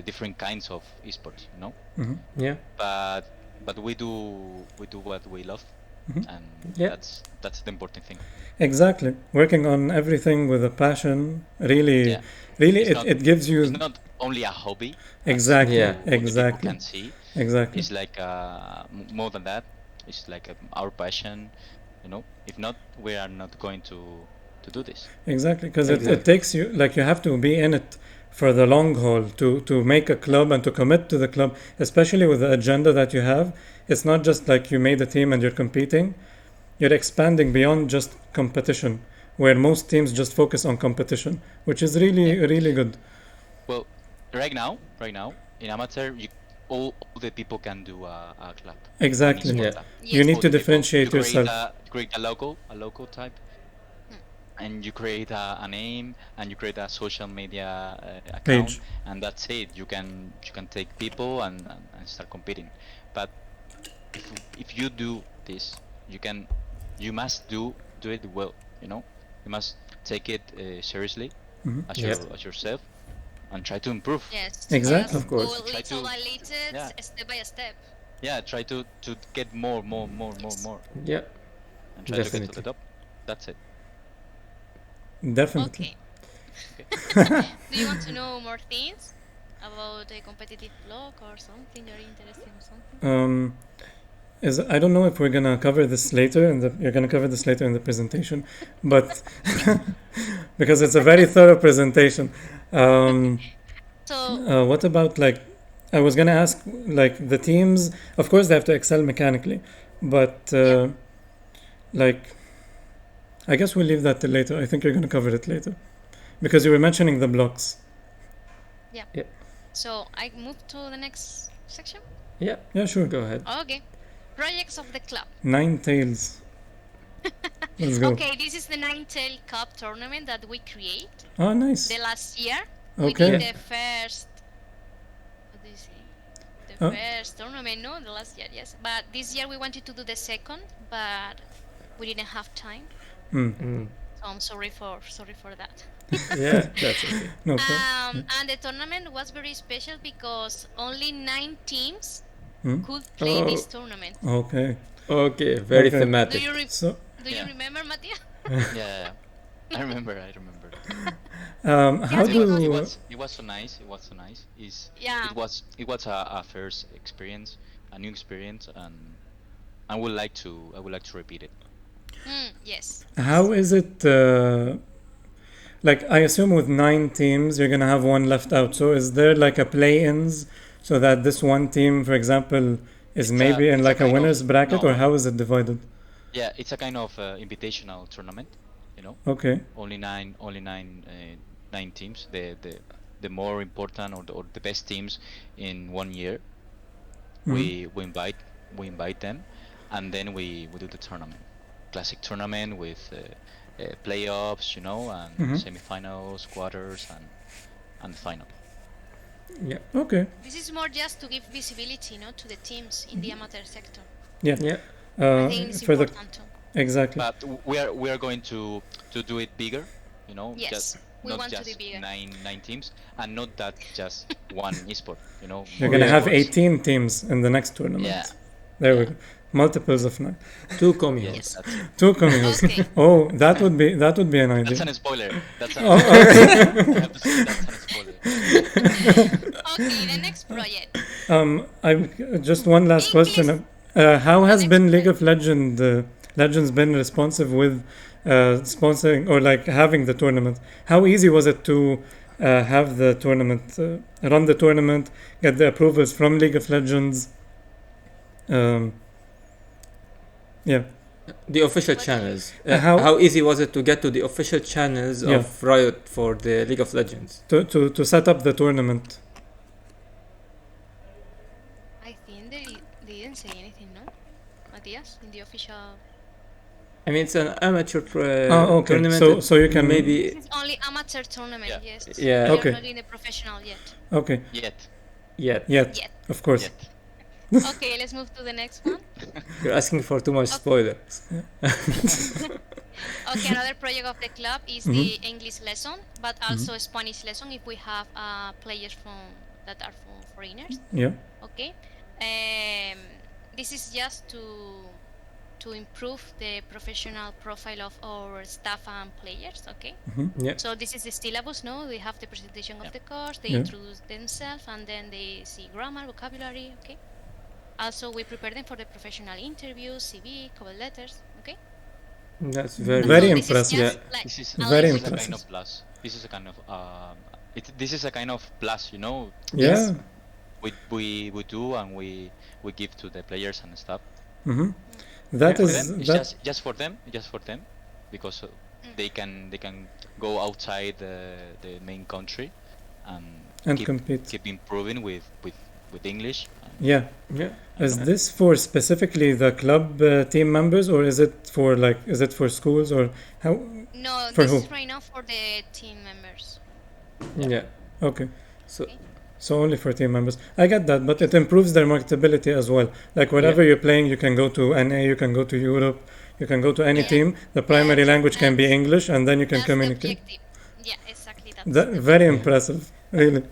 [SPEAKER 4] different kinds of esports. You know,
[SPEAKER 2] Yeah.
[SPEAKER 4] but we do what we love, and
[SPEAKER 2] Yeah.
[SPEAKER 4] that's the important thing.
[SPEAKER 1] Exactly, working on everything with a passion really,
[SPEAKER 4] Yeah.
[SPEAKER 1] really,
[SPEAKER 4] It's not-
[SPEAKER 1] it gives you
[SPEAKER 4] It's not only a hobby. as
[SPEAKER 1] exactly,
[SPEAKER 2] Yeah.
[SPEAKER 4] other people
[SPEAKER 1] exactly,
[SPEAKER 4] can see.
[SPEAKER 1] exactly.
[SPEAKER 4] It's like more than that. It's like our passion. You know, if not, we are not going to do this.
[SPEAKER 1] Exactly, because it
[SPEAKER 2] Exactly.
[SPEAKER 1] takes you, like, you have to be in it for the long haul to make a club and to commit to the club, especially with the agenda that you have. It's not just like you made a team and you're competing, you're expanding beyond just competition, where most teams just focus on competition, which is really, really good.
[SPEAKER 4] Well, right now, in amateur, all the people can do a club.
[SPEAKER 1] Exactly.
[SPEAKER 4] An esport
[SPEAKER 2] Yeah.
[SPEAKER 4] club.
[SPEAKER 1] You
[SPEAKER 3] Yes.
[SPEAKER 1] need
[SPEAKER 4] All
[SPEAKER 1] to
[SPEAKER 4] the people.
[SPEAKER 1] differentiate
[SPEAKER 4] You create
[SPEAKER 1] yourself.
[SPEAKER 4] you create a logo type, and you create a name, and you create a social media account,
[SPEAKER 1] Page.
[SPEAKER 4] and that's it. You can take people and start competing. But if you do this, you must do it well. You know, you must take it seriously as
[SPEAKER 2] Yeah.
[SPEAKER 4] as yourself, and try to improve.
[SPEAKER 3] Yes.
[SPEAKER 1] Exactly.
[SPEAKER 3] Just
[SPEAKER 2] Of course.
[SPEAKER 3] Go
[SPEAKER 4] Try
[SPEAKER 3] little
[SPEAKER 4] to-
[SPEAKER 3] by little,
[SPEAKER 4] yeah.
[SPEAKER 3] step by step.
[SPEAKER 4] Yeah, try to get more,
[SPEAKER 2] Yeah.
[SPEAKER 4] and try to get to
[SPEAKER 2] Definitely.
[SPEAKER 4] the top. That's it.
[SPEAKER 1] Definitely.
[SPEAKER 3] Okay. Do you want to know more things about a competitive blog or something? You're interested in something?
[SPEAKER 1] I don't know if we're gonna cover this later, you're gonna cover this later in the presentation, but because it's a very thorough presentation.
[SPEAKER 3] So
[SPEAKER 1] What about, like, I was gonna ask, like, the teams, of course they have to excel mechanically, but
[SPEAKER 3] Yeah.
[SPEAKER 1] like, I guess we'll leave that till later. I think you're gonna cover it later, because you were mentioning the blocks.
[SPEAKER 3] so I move to the next section.
[SPEAKER 2] Yeah.
[SPEAKER 1] Yeah, sure.
[SPEAKER 2] Go ahead.
[SPEAKER 3] Okay. Projects of the club.
[SPEAKER 1] 9 tails. Let's go.
[SPEAKER 3] Okay, this is the Nine-Tail Cup tournament that we create
[SPEAKER 1] Oh, nice.
[SPEAKER 3] the last year.
[SPEAKER 1] Okay.
[SPEAKER 3] We did the first. What do you say? The
[SPEAKER 1] Oh.
[SPEAKER 3] first tournament, no, the last year, yes. But this year we wanted to do the second, but we didn't have time.
[SPEAKER 2] Mm.
[SPEAKER 3] So I'm sorry for that.
[SPEAKER 2] Yeah, that's okay.
[SPEAKER 1] No problem.
[SPEAKER 3] And the tournament was very special because only 9 teams
[SPEAKER 1] Hmm?
[SPEAKER 3] could play
[SPEAKER 2] Oh.
[SPEAKER 3] this tournament.
[SPEAKER 1] Okay.
[SPEAKER 2] Okay, very
[SPEAKER 1] Okay.
[SPEAKER 3] Do
[SPEAKER 2] thematic.
[SPEAKER 3] you
[SPEAKER 1] So,
[SPEAKER 3] do you
[SPEAKER 4] Yeah.
[SPEAKER 3] remember, Matia?
[SPEAKER 4] Yeah, I remember.
[SPEAKER 1] how
[SPEAKER 3] Yes,
[SPEAKER 1] do
[SPEAKER 4] It was so nice. It was so nice.
[SPEAKER 3] Yeah.
[SPEAKER 4] It was a first experience, a new experience, and I would like to repeat it.
[SPEAKER 3] Yes.
[SPEAKER 1] how is it like I assume with 9 teams you're gonna have one left out. So is there like a play-ins so that this one team, for example, is
[SPEAKER 4] It's
[SPEAKER 1] maybe in
[SPEAKER 4] it's a
[SPEAKER 1] like a
[SPEAKER 4] kind of
[SPEAKER 1] winner's bracket,
[SPEAKER 4] no,
[SPEAKER 1] or
[SPEAKER 4] no.
[SPEAKER 1] how is it divided?
[SPEAKER 4] Yeah, it's a kind of invitational tournament. You know,
[SPEAKER 1] Okay.
[SPEAKER 4] only nine teams. The more important or the best teams in one year.
[SPEAKER 1] Mhm.
[SPEAKER 4] We invite them, and then we do the tournament, classic tournament with playoffs, you know, and
[SPEAKER 1] Mhm.
[SPEAKER 4] semifinals, quarters, and the final.
[SPEAKER 2] Yeah.
[SPEAKER 1] Okay.
[SPEAKER 3] This is more just to give visibility, no, to the teams in the amateur sector.
[SPEAKER 1] Yeah.
[SPEAKER 2] Yeah.
[SPEAKER 3] I think it's
[SPEAKER 1] For the
[SPEAKER 3] important too.
[SPEAKER 1] exactly.
[SPEAKER 4] But we are going to do it bigger, you know,
[SPEAKER 3] Yes,
[SPEAKER 4] just
[SPEAKER 3] we
[SPEAKER 4] not
[SPEAKER 3] want to be
[SPEAKER 4] just
[SPEAKER 3] bigger.
[SPEAKER 4] nine teams, and not that just one esport, you know,
[SPEAKER 1] You're
[SPEAKER 4] more
[SPEAKER 1] gonna
[SPEAKER 2] Yeah.
[SPEAKER 1] have
[SPEAKER 4] esports.
[SPEAKER 1] 18 teams in the next tournament.
[SPEAKER 4] Yeah,
[SPEAKER 1] There we
[SPEAKER 4] yeah.
[SPEAKER 1] go. Multiples of 9.
[SPEAKER 2] 2
[SPEAKER 4] Yes,
[SPEAKER 2] Kumihos.
[SPEAKER 4] that's it.
[SPEAKER 1] 2 Kumihos.
[SPEAKER 3] Okay.
[SPEAKER 1] Oh, that would be an
[SPEAKER 4] That's
[SPEAKER 1] idea.
[SPEAKER 4] an spoiler. That's
[SPEAKER 1] Oh,
[SPEAKER 4] I have to say that's an spoiler.
[SPEAKER 3] Okay, the next project.
[SPEAKER 1] I just one last question. How has
[SPEAKER 3] next
[SPEAKER 1] been League
[SPEAKER 3] question.
[SPEAKER 1] of Legends been responsive with sponsoring or like having the tournament? How easy was it to have the tournament, run the tournament, get the approvals from League of Legends? Um, yeah.
[SPEAKER 2] The official
[SPEAKER 3] What do you-
[SPEAKER 2] channels.
[SPEAKER 1] How-
[SPEAKER 2] How easy was it to get to the official channels
[SPEAKER 1] Yeah.
[SPEAKER 2] of Riot for the League of Legends?
[SPEAKER 1] To set up the tournament.
[SPEAKER 3] I think they didn't say anything, no? Matthias, in the official.
[SPEAKER 2] I mean, it's an amateur
[SPEAKER 1] Oh, okay.
[SPEAKER 2] tournament.
[SPEAKER 1] So you can
[SPEAKER 3] This
[SPEAKER 2] maybe
[SPEAKER 3] is only amateur tournament,
[SPEAKER 4] Yeah.
[SPEAKER 3] yes.
[SPEAKER 2] Yeah.
[SPEAKER 3] We
[SPEAKER 1] Okay.
[SPEAKER 3] are not in the professional yet.
[SPEAKER 1] okay.
[SPEAKER 4] Yet,
[SPEAKER 2] yet.
[SPEAKER 3] Yet.
[SPEAKER 1] Of course.
[SPEAKER 4] yet.
[SPEAKER 3] Okay, let's move to the next one.
[SPEAKER 2] You're asking for too much
[SPEAKER 3] Okay.
[SPEAKER 2] spoilers.
[SPEAKER 3] Okay, another project of the club is the English lesson, but also Spanish lesson if we have players that are from foreigners.
[SPEAKER 1] Yeah.
[SPEAKER 3] Okay, this is just to improve the professional profile of our staff and players. Okay,
[SPEAKER 2] Yeah.
[SPEAKER 3] so this is the syllabus. No, they have the presentation of the course. They
[SPEAKER 1] Yeah.
[SPEAKER 3] introduce themselves and then they see grammar, vocabulary. Okay. Also, we prepare them for the professional interviews, CV, cover letters. Okay.
[SPEAKER 2] That's very
[SPEAKER 1] Very
[SPEAKER 3] So
[SPEAKER 2] good.
[SPEAKER 3] this is
[SPEAKER 1] impressive.
[SPEAKER 3] just
[SPEAKER 4] Yeah.
[SPEAKER 3] like
[SPEAKER 4] This is
[SPEAKER 3] a
[SPEAKER 1] Very
[SPEAKER 4] this
[SPEAKER 3] lesson.
[SPEAKER 4] is a kind
[SPEAKER 1] impressive.
[SPEAKER 4] of plus. This is a kind of this is a kind of plus, you know.
[SPEAKER 1] Yeah.
[SPEAKER 4] We do and we give to the players and stuff.
[SPEAKER 1] Mm-hmm. That
[SPEAKER 4] For
[SPEAKER 1] is
[SPEAKER 4] them, it's
[SPEAKER 1] that.
[SPEAKER 4] just for them, because they can go outside the main country and
[SPEAKER 1] compete.
[SPEAKER 4] keep improving with English.
[SPEAKER 1] Yeah.
[SPEAKER 2] Yeah.
[SPEAKER 1] Is this for specifically the club team members, or is it for schools, or how?
[SPEAKER 3] No,
[SPEAKER 1] For
[SPEAKER 3] this
[SPEAKER 1] who?
[SPEAKER 3] is right now for the team members.
[SPEAKER 2] Yeah.
[SPEAKER 1] Okay.
[SPEAKER 2] So
[SPEAKER 1] So only for team members. I get that, but it improves their marketability as well. Like wherever you're playing, you can go to NA, you can go to Europe, you can go to any
[SPEAKER 3] Yeah.
[SPEAKER 1] team. The primary
[SPEAKER 3] Yeah,
[SPEAKER 1] language can be
[SPEAKER 3] that's-
[SPEAKER 1] English, and then you can
[SPEAKER 3] That's the
[SPEAKER 1] communicate.
[SPEAKER 3] objective. Yeah, exactly. That's
[SPEAKER 1] That,
[SPEAKER 3] the
[SPEAKER 1] very impressive, really.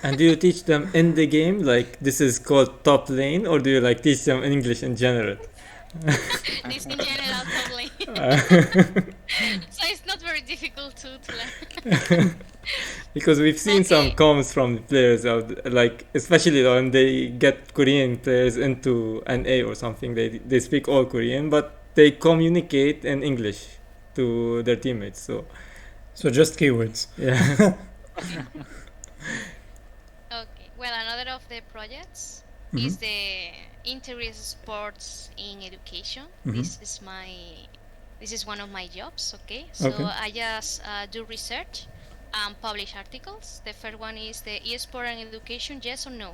[SPEAKER 2] and do you teach them in the game like this is called top lane, or do you like teach them English in general?
[SPEAKER 3] this in general totally. So it's not very difficult to learn.
[SPEAKER 2] Because we've seen some
[SPEAKER 3] Okay.
[SPEAKER 2] comments from the players out like especially when they get Korean players into an A or something, they speak all Korean but they communicate in English to their teammates. So
[SPEAKER 1] So just keywords.
[SPEAKER 2] yeah.
[SPEAKER 3] Okay. Well, another of the projects
[SPEAKER 1] Mm-hmm.
[SPEAKER 3] is the interest sports in education.
[SPEAKER 1] Mhm.
[SPEAKER 3] This is one of my jobs. Okay. So
[SPEAKER 1] Okay.
[SPEAKER 3] I just do research and publish articles. The first one is the e-sport and education. Yes or no?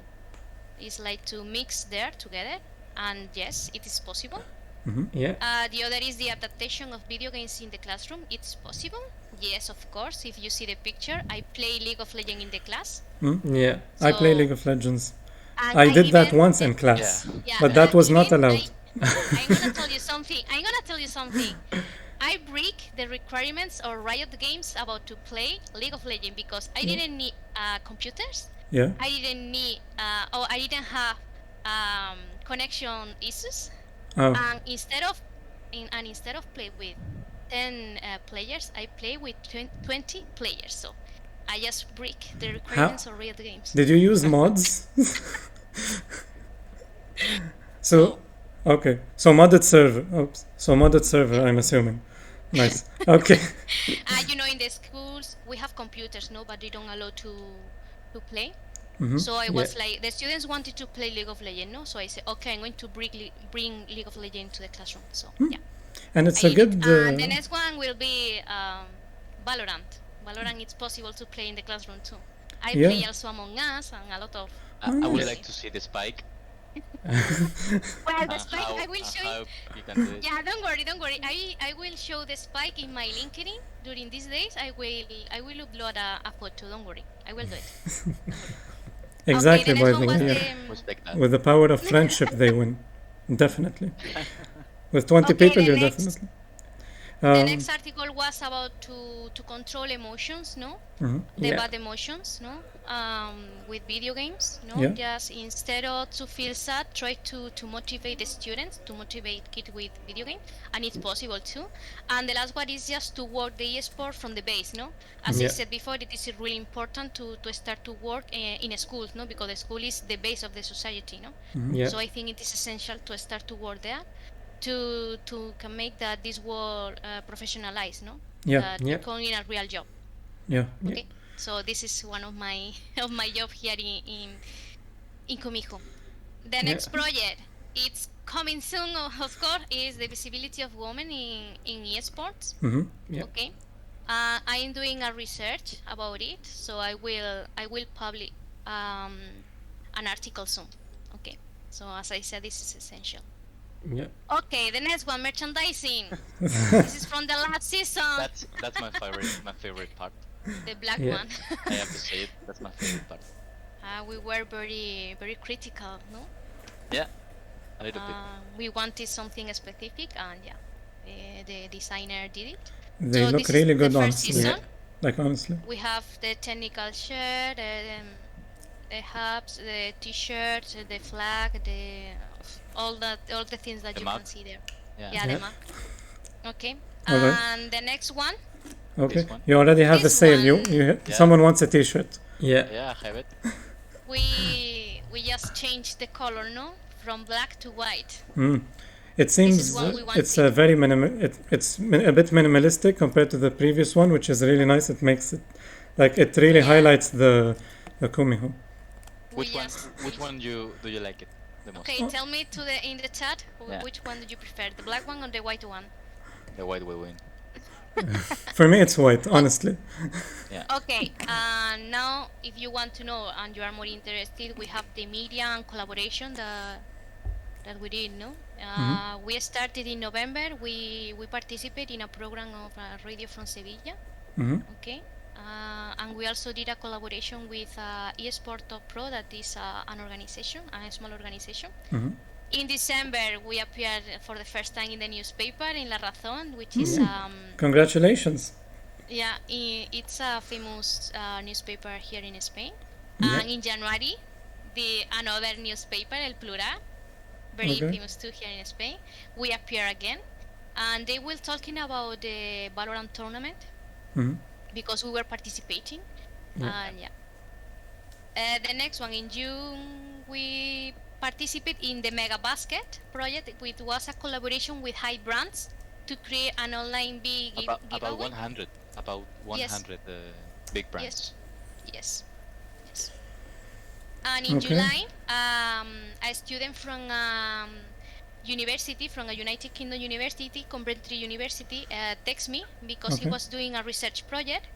[SPEAKER 3] It's like to mix there together, and yes, it is possible.
[SPEAKER 2] Yeah.
[SPEAKER 3] The other is the adaptation of video games in the classroom. It's possible. Yes, of course. If you see the picture, I play League of Legends in the class.
[SPEAKER 2] Yeah.
[SPEAKER 1] I play
[SPEAKER 3] So-
[SPEAKER 1] League of Legends.
[SPEAKER 3] And
[SPEAKER 1] I did that
[SPEAKER 3] even-
[SPEAKER 1] once in class,
[SPEAKER 3] Yeah,
[SPEAKER 1] but that was not
[SPEAKER 3] even
[SPEAKER 1] allowed.
[SPEAKER 3] I'm gonna tell you something. I break the requirements of Riot Games about to play League of Legends because I didn't need computers.
[SPEAKER 1] Yeah.
[SPEAKER 3] I didn't need, or I didn't have connection issues.
[SPEAKER 1] Oh.
[SPEAKER 3] And instead of play with 10 players, I play with 20 players. So I just break the requirements of Riot Games.
[SPEAKER 1] Did you use mods? So, okay. So modded server. Oops. So modded server, I'm assuming. Nice. Okay.
[SPEAKER 3] You know, in the schools we have computers, no, but they don't allow to play.
[SPEAKER 1] Mhm.
[SPEAKER 3] So I was like, the students wanted to play League of Legends, no? So I said, okay, I'm going to bring League of Legends to the classroom. So yeah,
[SPEAKER 1] And it's
[SPEAKER 3] I
[SPEAKER 1] a
[SPEAKER 3] did it.
[SPEAKER 1] good.
[SPEAKER 3] And the next one will be Valorant. Valorant, it's possible to play in the classroom too. I
[SPEAKER 1] Yeah.
[SPEAKER 3] play also Among Us and a lot of.
[SPEAKER 4] I would
[SPEAKER 1] nice.
[SPEAKER 4] like to see the spike.
[SPEAKER 3] Well, the
[SPEAKER 4] and
[SPEAKER 3] spike
[SPEAKER 4] how,
[SPEAKER 3] I will show you.
[SPEAKER 4] how you can do it.
[SPEAKER 3] Yeah, don't worry. I will show the spike in my LinkedIn during these days. I will upload a photo. Don't worry, I will do it. Don't worry.
[SPEAKER 1] Exactly,
[SPEAKER 3] Okay, the
[SPEAKER 1] by
[SPEAKER 3] next
[SPEAKER 1] the
[SPEAKER 3] one was
[SPEAKER 1] way. Yeah.
[SPEAKER 4] Respect that.
[SPEAKER 1] With the power of friendship, they win. Definitely. With 20
[SPEAKER 3] Okay,
[SPEAKER 1] people,
[SPEAKER 3] the
[SPEAKER 1] you're
[SPEAKER 3] next-
[SPEAKER 1] definitely.
[SPEAKER 3] The next article was about to control emotions, no?
[SPEAKER 1] Mhm.
[SPEAKER 3] The
[SPEAKER 2] Yeah.
[SPEAKER 3] bad emotions, no? With video games, no?
[SPEAKER 1] Yeah.
[SPEAKER 3] Just instead of to feel sad, try to motivate the students, to motivate kids with video game, and it's possible too. And the last one is just to work the esport from the base, no? As I
[SPEAKER 2] Yeah.
[SPEAKER 3] said before, it is really important to start to work in schools, no? Because the school is the base of the society, no?
[SPEAKER 2] Yeah.
[SPEAKER 3] So I think it is essential to start to work there to can make that this world professionalized, no?
[SPEAKER 1] Yeah.
[SPEAKER 3] That
[SPEAKER 2] Yeah.
[SPEAKER 3] becoming a real job.
[SPEAKER 1] Yeah.
[SPEAKER 2] Yeah.
[SPEAKER 3] Okay, so this is one of my of my job here in Kumiho. The next project, it's coming soon, of course, is the visibility of women in esports.
[SPEAKER 1] Mm-hmm.
[SPEAKER 2] Yeah.
[SPEAKER 3] Okay, I am doing a research about it, so I will publish an article soon. Okay, so as I said, this is essential.
[SPEAKER 2] Yeah.
[SPEAKER 3] Okay, the next one, merchandising. This is from the last season.
[SPEAKER 4] That's my favorite part.
[SPEAKER 3] The black
[SPEAKER 2] Yeah.
[SPEAKER 3] one.
[SPEAKER 4] I have to say it. That's my favorite part.
[SPEAKER 3] We were very critical, no?
[SPEAKER 4] Yeah, a little bit.
[SPEAKER 3] We wanted something specific, and yeah, the designer did it.
[SPEAKER 1] They
[SPEAKER 3] So
[SPEAKER 1] look
[SPEAKER 3] this is
[SPEAKER 1] really
[SPEAKER 3] the
[SPEAKER 1] good,
[SPEAKER 3] first
[SPEAKER 1] honestly.
[SPEAKER 3] season.
[SPEAKER 1] Like, honestly.
[SPEAKER 3] We have the technical shirt, the hubs, the t-shirts, the flag, all the things that
[SPEAKER 4] The
[SPEAKER 3] you
[SPEAKER 4] map.
[SPEAKER 3] can see there.
[SPEAKER 4] Yeah.
[SPEAKER 3] Yeah,
[SPEAKER 2] Yeah.
[SPEAKER 3] the map. Okay.
[SPEAKER 1] All right.
[SPEAKER 3] And the next one,
[SPEAKER 1] Okay.
[SPEAKER 4] This one.
[SPEAKER 1] You already have the
[SPEAKER 3] This
[SPEAKER 1] sale. You,
[SPEAKER 3] one.
[SPEAKER 4] Yeah.
[SPEAKER 1] Someone wants a T-shirt.
[SPEAKER 2] Yeah.
[SPEAKER 4] Yeah, I have it.
[SPEAKER 3] we just changed the color, no, from black to white.
[SPEAKER 1] It seems
[SPEAKER 3] what we
[SPEAKER 1] it's a very a bit minimalistic compared to the previous one, which is really nice. It makes it like it really highlights the Kumiho.
[SPEAKER 4] Which
[SPEAKER 3] We
[SPEAKER 4] one?
[SPEAKER 3] just
[SPEAKER 4] Which
[SPEAKER 3] changed-
[SPEAKER 4] one do you like it the most?
[SPEAKER 3] Okay, tell me in the chat
[SPEAKER 4] Yeah.
[SPEAKER 3] which one do you prefer, the black one or the white one?
[SPEAKER 4] The white will win.
[SPEAKER 1] For me, it's white, honestly.
[SPEAKER 3] Okay, now if you want to know and you are more interested, we have the media and collaboration that we did, no? We started in November. We participate in a program of radio from Sevilla.
[SPEAKER 1] Mhm.
[SPEAKER 3] Okay, and we also did a collaboration with Esports Top Pro, that is an organization, a small organization.
[SPEAKER 1] Mhm.
[SPEAKER 3] In December, we appeared for the first time in the newspaper in La Razón, which is
[SPEAKER 1] Congratulations.
[SPEAKER 3] yeah, it's a famous newspaper here in Spain. And in January, another newspaper, El Plural, very
[SPEAKER 1] Okay.
[SPEAKER 3] famous too here in Spain, we appear again, and they were talking about the Valorant tournament
[SPEAKER 1] Mhm.
[SPEAKER 3] because we were participating. And the next one in June, we participate in the Mega Basket project, which was a collaboration with high brands to create an online big
[SPEAKER 4] About
[SPEAKER 3] giveaway.
[SPEAKER 4] 100. About 100 big brands.
[SPEAKER 3] Yes. And in
[SPEAKER 1] Okay.
[SPEAKER 3] July, a student from university, from a United Kingdom university, Coventry University, texted me because he
[SPEAKER 1] Okay.
[SPEAKER 3] was doing a research project.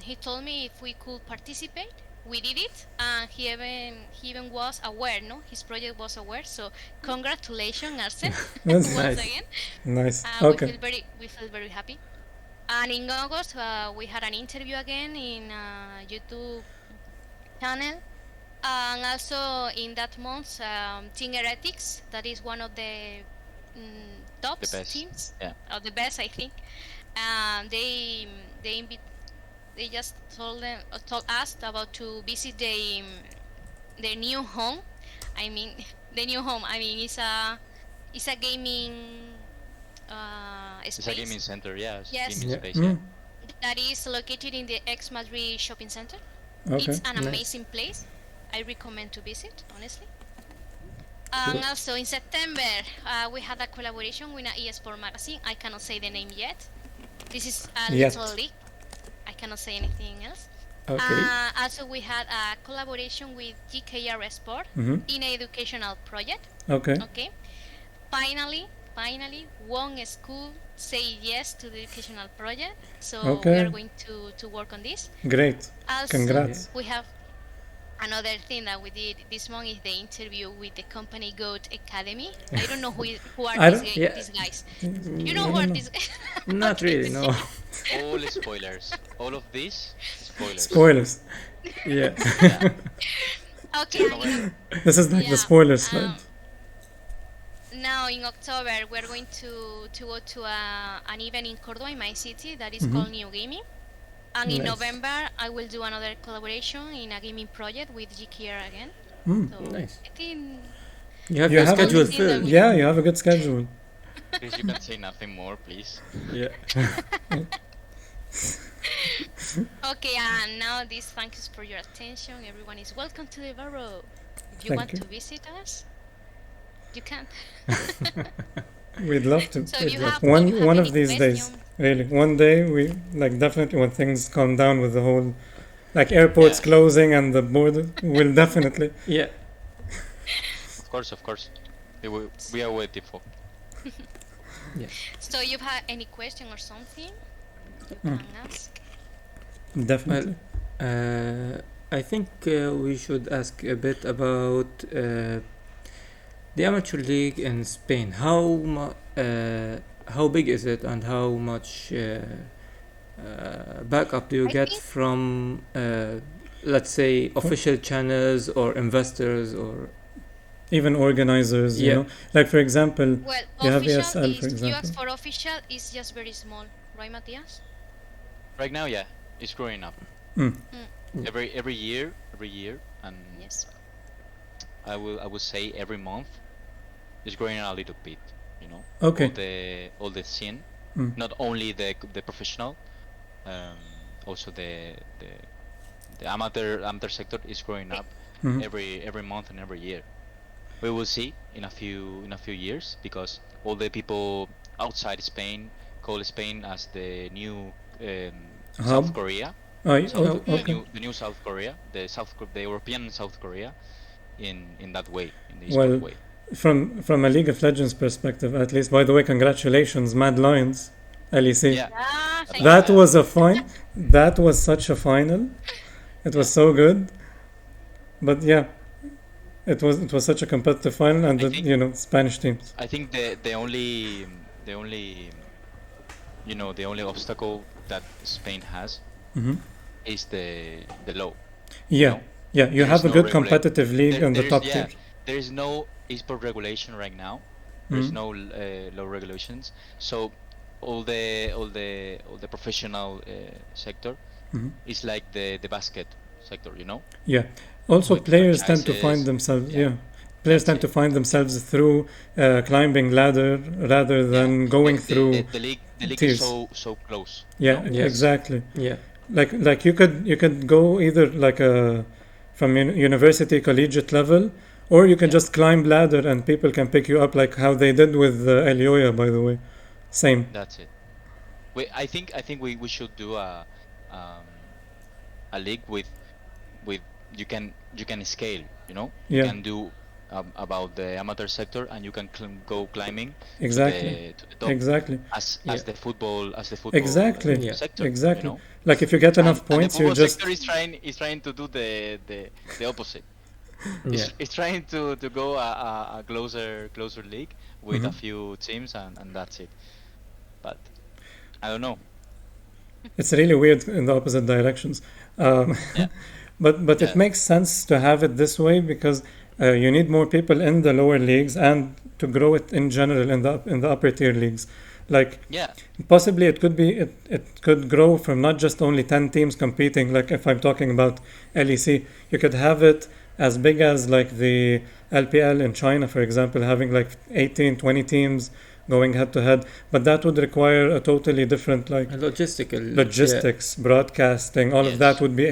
[SPEAKER 3] He told me if we could participate. We did it, and he even was aware, no? His project was aware. So congratulations, Arsen,
[SPEAKER 1] That's
[SPEAKER 3] once
[SPEAKER 2] nice.
[SPEAKER 3] again.
[SPEAKER 1] nice.
[SPEAKER 3] We
[SPEAKER 1] Okay.
[SPEAKER 3] feel very happy. And in August, we had an interview again in YouTube channel, and also in that month, Team Heretics, that is one of the top
[SPEAKER 4] The best.
[SPEAKER 3] teams,
[SPEAKER 4] Yeah.
[SPEAKER 3] or the best, I think. They just told us about to visit their new home. I mean, the new home. I mean, it's a gaming space.
[SPEAKER 4] It's a gaming center, yeah.
[SPEAKER 3] Yes.
[SPEAKER 4] Gaming
[SPEAKER 2] Yeah.
[SPEAKER 4] space, yeah.
[SPEAKER 3] That is located in the Ex Madrid shopping center.
[SPEAKER 1] Okay.
[SPEAKER 3] It's an
[SPEAKER 2] Nice.
[SPEAKER 3] amazing place. I recommend to visit, honestly. And also in September, we had a collaboration with an eSport magazine. I cannot say the name yet. This is a
[SPEAKER 1] Yet.
[SPEAKER 3] little leak. I cannot say anything else.
[SPEAKER 2] Okay.
[SPEAKER 3] Also, we had a collaboration with GKR Sport
[SPEAKER 1] Mhm.
[SPEAKER 3] in an educational project.
[SPEAKER 1] Okay.
[SPEAKER 3] Okay. Finally, one school say yes to the educational project. So we
[SPEAKER 1] Okay.
[SPEAKER 3] are going to work on this.
[SPEAKER 1] Great.
[SPEAKER 3] Also,
[SPEAKER 1] Congrats.
[SPEAKER 3] we have another thing that we did this month is the interview with the company Goat Academy. I don't know who are
[SPEAKER 1] I
[SPEAKER 3] these,
[SPEAKER 1] don't-
[SPEAKER 2] Yeah.
[SPEAKER 3] these guys.
[SPEAKER 1] Mm,
[SPEAKER 3] You know
[SPEAKER 1] I
[SPEAKER 3] who are
[SPEAKER 1] don't
[SPEAKER 3] these guys?
[SPEAKER 2] Not really, no.
[SPEAKER 4] All spoilers. All of this spoilers.
[SPEAKER 1] Spoilers.
[SPEAKER 2] Yeah.
[SPEAKER 4] Yeah.
[SPEAKER 3] Okay, and
[SPEAKER 1] This is like the
[SPEAKER 3] Yeah,
[SPEAKER 1] spoiler slide.
[SPEAKER 3] now in October we're going to go to an event in Cordoba, in my city, that is
[SPEAKER 1] Mhm.
[SPEAKER 3] called New Gaming. And in
[SPEAKER 2] Nice.
[SPEAKER 3] November I will do another collaboration in a gaming project with GKR again.
[SPEAKER 1] Mm.
[SPEAKER 3] So
[SPEAKER 2] Nice.
[SPEAKER 3] I think
[SPEAKER 2] You have
[SPEAKER 1] You
[SPEAKER 2] your
[SPEAKER 1] have a-
[SPEAKER 2] schedule
[SPEAKER 3] Yeah.
[SPEAKER 2] filled.
[SPEAKER 1] Yeah, you have a good schedule.
[SPEAKER 4] Please, you can say nothing more, please.
[SPEAKER 2] Yeah.
[SPEAKER 3] okay, and now this thank you for your attention. Everyone is welcome to the Barrow. If you
[SPEAKER 1] Thank
[SPEAKER 3] want
[SPEAKER 1] you.
[SPEAKER 3] to visit us, you can.
[SPEAKER 1] We'd love to.
[SPEAKER 3] So if you have
[SPEAKER 1] One of
[SPEAKER 3] any
[SPEAKER 1] these days,
[SPEAKER 3] question-
[SPEAKER 1] really. One day, we like definitely when things calm down with the whole, like airports
[SPEAKER 4] Yeah.
[SPEAKER 1] closing and the border, we'll definitely.
[SPEAKER 2] Yeah.
[SPEAKER 4] Of course. We are waiting for.
[SPEAKER 3] So you have any question or something? You
[SPEAKER 1] Mm.
[SPEAKER 3] can ask.
[SPEAKER 1] Definitely.
[SPEAKER 2] I think we should ask a bit about the amateur league in Spain. How big is it, and how much backup do you
[SPEAKER 3] I
[SPEAKER 2] get
[SPEAKER 3] think-
[SPEAKER 2] from, let's say, official channels or investors or?
[SPEAKER 1] Even organizers, you
[SPEAKER 2] Yeah.
[SPEAKER 1] know, like for example,
[SPEAKER 3] Well,
[SPEAKER 1] You have
[SPEAKER 3] official
[SPEAKER 1] ESL, for
[SPEAKER 3] is, you
[SPEAKER 1] example.
[SPEAKER 3] ask for official is just very small, right, Matthias?
[SPEAKER 4] Right now, yeah, it's growing up.
[SPEAKER 1] Mm.
[SPEAKER 4] Every year, and
[SPEAKER 3] Yes.
[SPEAKER 4] I would say every month, it's growing a little bit. You know,
[SPEAKER 1] Okay.
[SPEAKER 4] all the scene,
[SPEAKER 1] Mm.
[SPEAKER 4] not only the professional, also the amateur sector is growing up
[SPEAKER 1] Mhm.
[SPEAKER 4] every month and every year. We will see in a few years, because all the people outside Spain call Spain as the new South
[SPEAKER 1] Hub?
[SPEAKER 4] Korea.
[SPEAKER 1] Oh,
[SPEAKER 2] okay.
[SPEAKER 4] The new South Korea, the European South Korea, in that way, in the
[SPEAKER 1] Well,
[SPEAKER 4] esport way.
[SPEAKER 1] From a League of Legends perspective, at least. By the way, congratulations, Mad Lions, LEC.
[SPEAKER 4] Yeah,
[SPEAKER 3] Thank
[SPEAKER 1] That
[SPEAKER 3] you.
[SPEAKER 1] was a fine. That was such a final. It was so good. But yeah, it was such a competitive final, and
[SPEAKER 4] I
[SPEAKER 1] the
[SPEAKER 4] think-
[SPEAKER 1] Spanish teams.
[SPEAKER 4] I think the only the only obstacle that Spain has
[SPEAKER 1] Mhm.
[SPEAKER 4] is the law.
[SPEAKER 1] Yeah,
[SPEAKER 4] No.
[SPEAKER 1] yeah. You
[SPEAKER 4] There
[SPEAKER 1] have
[SPEAKER 4] is
[SPEAKER 1] a
[SPEAKER 4] no
[SPEAKER 1] good
[SPEAKER 4] regula-
[SPEAKER 1] competitive league in the
[SPEAKER 4] There's-
[SPEAKER 1] top
[SPEAKER 4] yeah,
[SPEAKER 1] tier.
[SPEAKER 4] there is no esport regulation right now. There's
[SPEAKER 1] Mhm.
[SPEAKER 4] no law regulations. So all the professional sector
[SPEAKER 1] Mhm.
[SPEAKER 4] is like the basket sector, you know.
[SPEAKER 1] Yeah. Also,
[SPEAKER 4] With
[SPEAKER 1] players tend to
[SPEAKER 4] franchises,
[SPEAKER 1] find themselves.
[SPEAKER 4] yeah.
[SPEAKER 1] Yeah. Players
[SPEAKER 4] That's
[SPEAKER 1] tend to
[SPEAKER 4] it.
[SPEAKER 1] find themselves through climbing ladder rather than going through.
[SPEAKER 4] the league
[SPEAKER 1] tiers.
[SPEAKER 4] is so close.
[SPEAKER 1] Yeah,
[SPEAKER 4] you know?
[SPEAKER 2] Yes.
[SPEAKER 1] exactly.
[SPEAKER 2] Yeah.
[SPEAKER 1] Like you could go either like from university collegiate level, or you can
[SPEAKER 4] Yeah.
[SPEAKER 1] just climb ladder and people can pick you up like how they did with Elioya, by the way. Same.
[SPEAKER 4] That's it. I think we should do a league with you can scale, you know.
[SPEAKER 1] Yeah.
[SPEAKER 4] You can do about the amateur sector, and you can go climbing
[SPEAKER 1] Exactly.
[SPEAKER 4] to the top
[SPEAKER 1] Exactly.
[SPEAKER 4] as
[SPEAKER 2] Yeah.
[SPEAKER 4] the football
[SPEAKER 1] Exactly.
[SPEAKER 2] Yeah.
[SPEAKER 4] sector.
[SPEAKER 1] Exactly.
[SPEAKER 4] You know?
[SPEAKER 1] Like if you get enough
[SPEAKER 4] And
[SPEAKER 1] points,
[SPEAKER 4] the
[SPEAKER 1] you
[SPEAKER 4] football
[SPEAKER 1] just
[SPEAKER 4] sector is trying to do the opposite.
[SPEAKER 2] Yeah.
[SPEAKER 4] It's trying to go a closer league with a
[SPEAKER 1] Mhm.
[SPEAKER 4] few teams, and that's it. But I don't know.
[SPEAKER 1] it's really weird in the opposite directions.
[SPEAKER 4] Yeah.
[SPEAKER 1] But it
[SPEAKER 4] Yeah.
[SPEAKER 1] makes sense to have it this way because you need more people in the lower leagues and to grow it in general in the upper tier leagues. Like
[SPEAKER 4] Yeah.
[SPEAKER 1] possibly it could grow from not just only 10 teams competing. Like if I'm talking about LEC, you could have it as big as like the LPL in China, for example, having like 18, 20 teams going head to head. But that would require a totally different like
[SPEAKER 2] Logistical.
[SPEAKER 1] logistics, broadcasting, all of
[SPEAKER 4] Yes.
[SPEAKER 1] that would be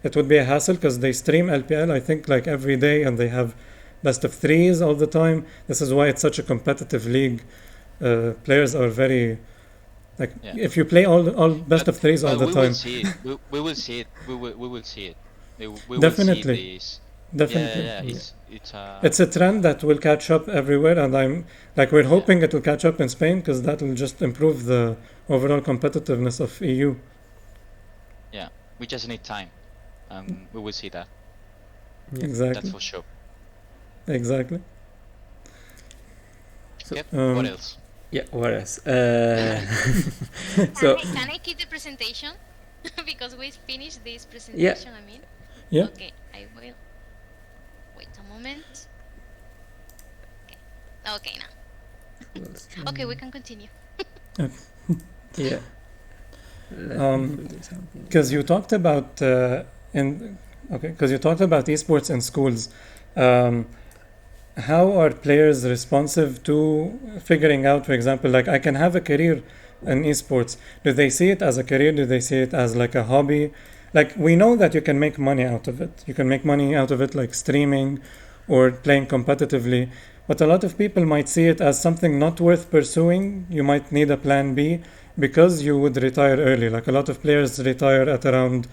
[SPEAKER 1] it would be a hassle because they stream LPL, I think, like every day, and they have best of threes all the time. This is why it's such a competitive league. Players are very like
[SPEAKER 4] Yeah.
[SPEAKER 1] if you play all best
[SPEAKER 4] But-
[SPEAKER 1] of threes all
[SPEAKER 4] but
[SPEAKER 1] the
[SPEAKER 4] we
[SPEAKER 1] time.
[SPEAKER 4] will see it. We will see it. We will see it. We will
[SPEAKER 1] Definitely.
[SPEAKER 4] see this.
[SPEAKER 1] Definitely.
[SPEAKER 4] Yeah.
[SPEAKER 2] Yeah.
[SPEAKER 4] It's
[SPEAKER 1] It's a trend that will catch up everywhere, and we're
[SPEAKER 4] Yeah.
[SPEAKER 1] hoping it will catch up in Spain because that will just improve the overall competitiveness of EU.
[SPEAKER 4] yeah. We just need time. We will see that.
[SPEAKER 2] Yeah.
[SPEAKER 1] Exactly.
[SPEAKER 4] That's for sure.
[SPEAKER 1] Exactly.
[SPEAKER 2] So,
[SPEAKER 4] Okay.
[SPEAKER 1] Um,
[SPEAKER 4] What else?
[SPEAKER 2] Yeah, what else?
[SPEAKER 3] Can I keep the presentation? Because we finished this presentation, I mean.
[SPEAKER 1] Yeah.
[SPEAKER 3] Okay, I will. Wait a moment. Okay, now. Okay, we can continue.
[SPEAKER 2] Yeah.
[SPEAKER 1] Because you talked about esports in schools. How are players responsive to figuring out, for example, like I can have a career in esports? Do they see it as a career? Do they see it as like a hobby? Like we know that you can make money out of it. You can make money out of it like streaming or playing competitively. But a lot of people might see it as something not worth pursuing. You might need a plan B because you would retire early. Like a lot of players retire at around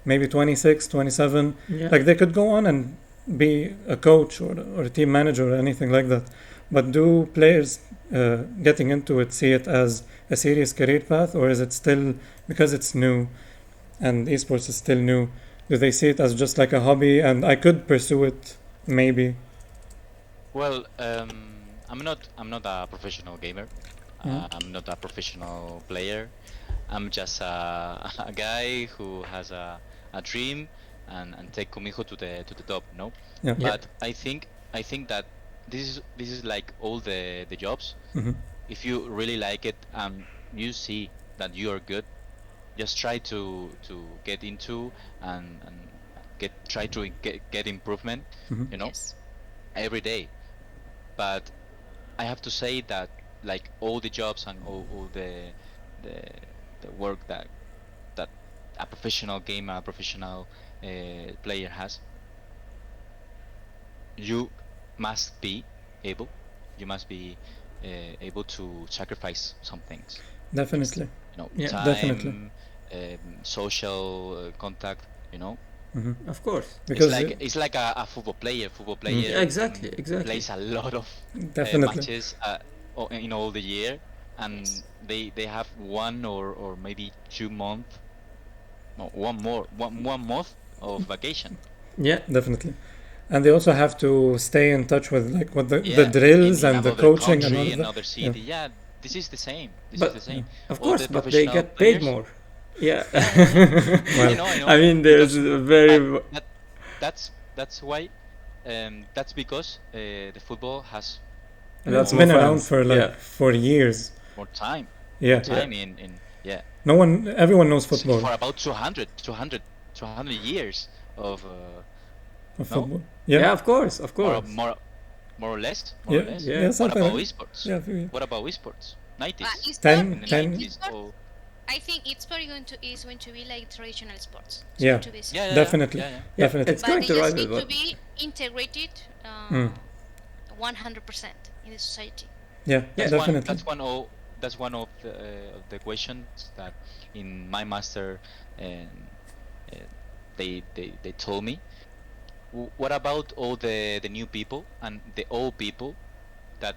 [SPEAKER 1] maybe 26, 27.
[SPEAKER 2] Yeah.
[SPEAKER 1] Like they could go on and be a coach or a team manager or anything like that. But do players getting into it see it as a serious career path, or is it still because it's new and esports is still new? Do they see it as just like a hobby and I could pursue it maybe?
[SPEAKER 4] Well, I'm not a professional gamer.
[SPEAKER 1] Yeah.
[SPEAKER 4] I'm not a professional player. I'm just a guy who has a dream and take Kumiho to the top, no?
[SPEAKER 1] Yeah.
[SPEAKER 2] Yeah.
[SPEAKER 4] But I think that this is like all the jobs.
[SPEAKER 1] Mhm.
[SPEAKER 4] If you really like it, you see that you are good, just try to get into and try to get improvement,
[SPEAKER 1] Mhm.
[SPEAKER 4] you know,
[SPEAKER 3] Yes.
[SPEAKER 4] every day. But I have to say that like all the jobs and all the work that a professional gamer, a professional player has, you must be able able to sacrifice some things.
[SPEAKER 1] Definitely.
[SPEAKER 4] You know,
[SPEAKER 2] Yeah,
[SPEAKER 4] time,
[SPEAKER 1] definitely.
[SPEAKER 4] social contact. You know,
[SPEAKER 1] Mhm.
[SPEAKER 2] Of course.
[SPEAKER 1] Because
[SPEAKER 4] it's like a football player. Football player
[SPEAKER 2] Yeah, exactly.
[SPEAKER 4] plays a lot of
[SPEAKER 1] definitely.
[SPEAKER 4] matches in all the year, and
[SPEAKER 3] Yes.
[SPEAKER 4] they have 1 or maybe 2 month, no, one month of vacation.
[SPEAKER 2] Yeah.
[SPEAKER 1] Definitely. And they also have to stay in touch with like what the
[SPEAKER 4] Yeah,
[SPEAKER 1] drills
[SPEAKER 4] in
[SPEAKER 1] and the
[SPEAKER 4] another
[SPEAKER 1] coaching and all
[SPEAKER 4] country,
[SPEAKER 1] of that.
[SPEAKER 4] another city. Yeah, this is the same. This
[SPEAKER 2] But-
[SPEAKER 4] is the same.
[SPEAKER 2] Of
[SPEAKER 4] All
[SPEAKER 2] course,
[SPEAKER 4] the
[SPEAKER 2] but they
[SPEAKER 4] professional
[SPEAKER 2] get paid
[SPEAKER 4] players-
[SPEAKER 2] more. Yeah.
[SPEAKER 4] I know.
[SPEAKER 2] I mean, there's
[SPEAKER 4] Because-
[SPEAKER 2] a very.
[SPEAKER 4] but that's why. That's because the football has
[SPEAKER 1] That's
[SPEAKER 2] more
[SPEAKER 1] been around
[SPEAKER 2] fans.
[SPEAKER 1] for like
[SPEAKER 2] Yeah.
[SPEAKER 1] for years.
[SPEAKER 4] more time.
[SPEAKER 1] Yeah.
[SPEAKER 4] Time in
[SPEAKER 1] Everyone knows football.
[SPEAKER 4] for about 200 years of
[SPEAKER 1] Of
[SPEAKER 4] no?
[SPEAKER 1] football.
[SPEAKER 2] Yeah.
[SPEAKER 1] Yeah.
[SPEAKER 2] Of course. Of course.
[SPEAKER 4] more or less.
[SPEAKER 1] Yeah.
[SPEAKER 4] Or less.
[SPEAKER 2] Yeah.
[SPEAKER 1] Yeah.
[SPEAKER 4] What
[SPEAKER 1] Something
[SPEAKER 4] about
[SPEAKER 1] like-
[SPEAKER 4] esports?
[SPEAKER 1] Yeah.
[SPEAKER 4] What about esports? 90s.
[SPEAKER 3] It's
[SPEAKER 1] Ten-
[SPEAKER 3] not,
[SPEAKER 4] In the
[SPEAKER 1] ten-
[SPEAKER 4] 90s.
[SPEAKER 3] Esports-
[SPEAKER 4] Oh,
[SPEAKER 3] I think esports is going to be like traditional sports. It's
[SPEAKER 1] Yeah.
[SPEAKER 3] going to be
[SPEAKER 4] yeah.
[SPEAKER 1] Definitely.
[SPEAKER 4] Yeah.
[SPEAKER 2] Yeah,
[SPEAKER 1] Definitely.
[SPEAKER 2] it's
[SPEAKER 3] but
[SPEAKER 2] going
[SPEAKER 3] they
[SPEAKER 2] to
[SPEAKER 3] just
[SPEAKER 2] rival,
[SPEAKER 3] need to
[SPEAKER 2] but
[SPEAKER 3] be integrated 100% in the society.
[SPEAKER 1] Yeah.
[SPEAKER 2] Yeah.
[SPEAKER 1] Definitely.
[SPEAKER 4] That's one of the questions that in my master they told me. What about all the new people and the old people that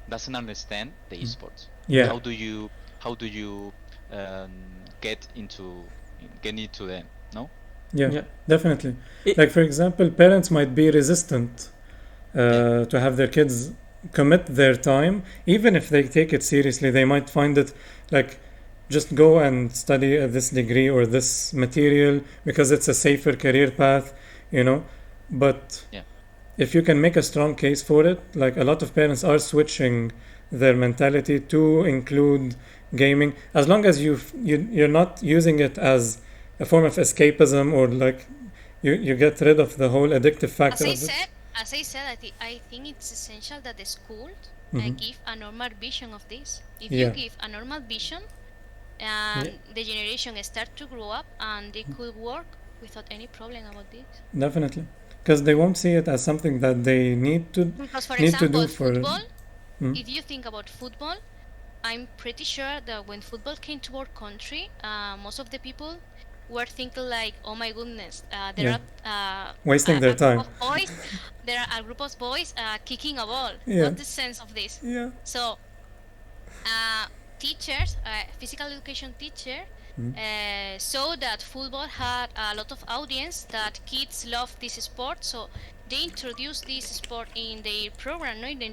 [SPEAKER 4] doesn't understand the esports?
[SPEAKER 1] Yeah.
[SPEAKER 4] How do you get into them? No.
[SPEAKER 1] Yeah.
[SPEAKER 2] Yeah.
[SPEAKER 1] Definitely.
[SPEAKER 2] It-
[SPEAKER 1] Like for example, parents might be resistant to have their kids commit their time, even if they take it seriously. They might find it like just go and study this degree or this material because it's a safer career path, you know. But
[SPEAKER 4] Yeah.
[SPEAKER 1] if you can make a strong case for it, like a lot of parents are switching their mentality to include gaming, as long as you're not using it as a form of escapism or like you get rid of the whole addictive factor of it.
[SPEAKER 3] As I said, I think it's essential that the schools
[SPEAKER 1] Mhm.
[SPEAKER 3] give a normal vision of this. If
[SPEAKER 1] Yeah.
[SPEAKER 3] you give a normal vision, and the generation start to grow up and they could work without any problem about this.
[SPEAKER 1] Definitely. because they won't see it as something that they need to
[SPEAKER 3] Because, for
[SPEAKER 1] need to
[SPEAKER 3] example,
[SPEAKER 1] do for.
[SPEAKER 3] football,
[SPEAKER 1] Hmm?
[SPEAKER 3] if you think about football, I'm pretty sure that when football came to our country, most of the people were thinking like, "Oh my goodness, there
[SPEAKER 1] Yeah.
[SPEAKER 3] are
[SPEAKER 1] Wasting their
[SPEAKER 3] a group
[SPEAKER 1] time.
[SPEAKER 3] of boys. There are a group of boys kicking a ball.
[SPEAKER 1] Yeah.
[SPEAKER 3] What's the sense of this?"
[SPEAKER 1] Yeah.
[SPEAKER 3] So, teachers, physical education teacher, saw that football had a lot of audience, that kids love this sport, so they introduced this sport in their program, no, in the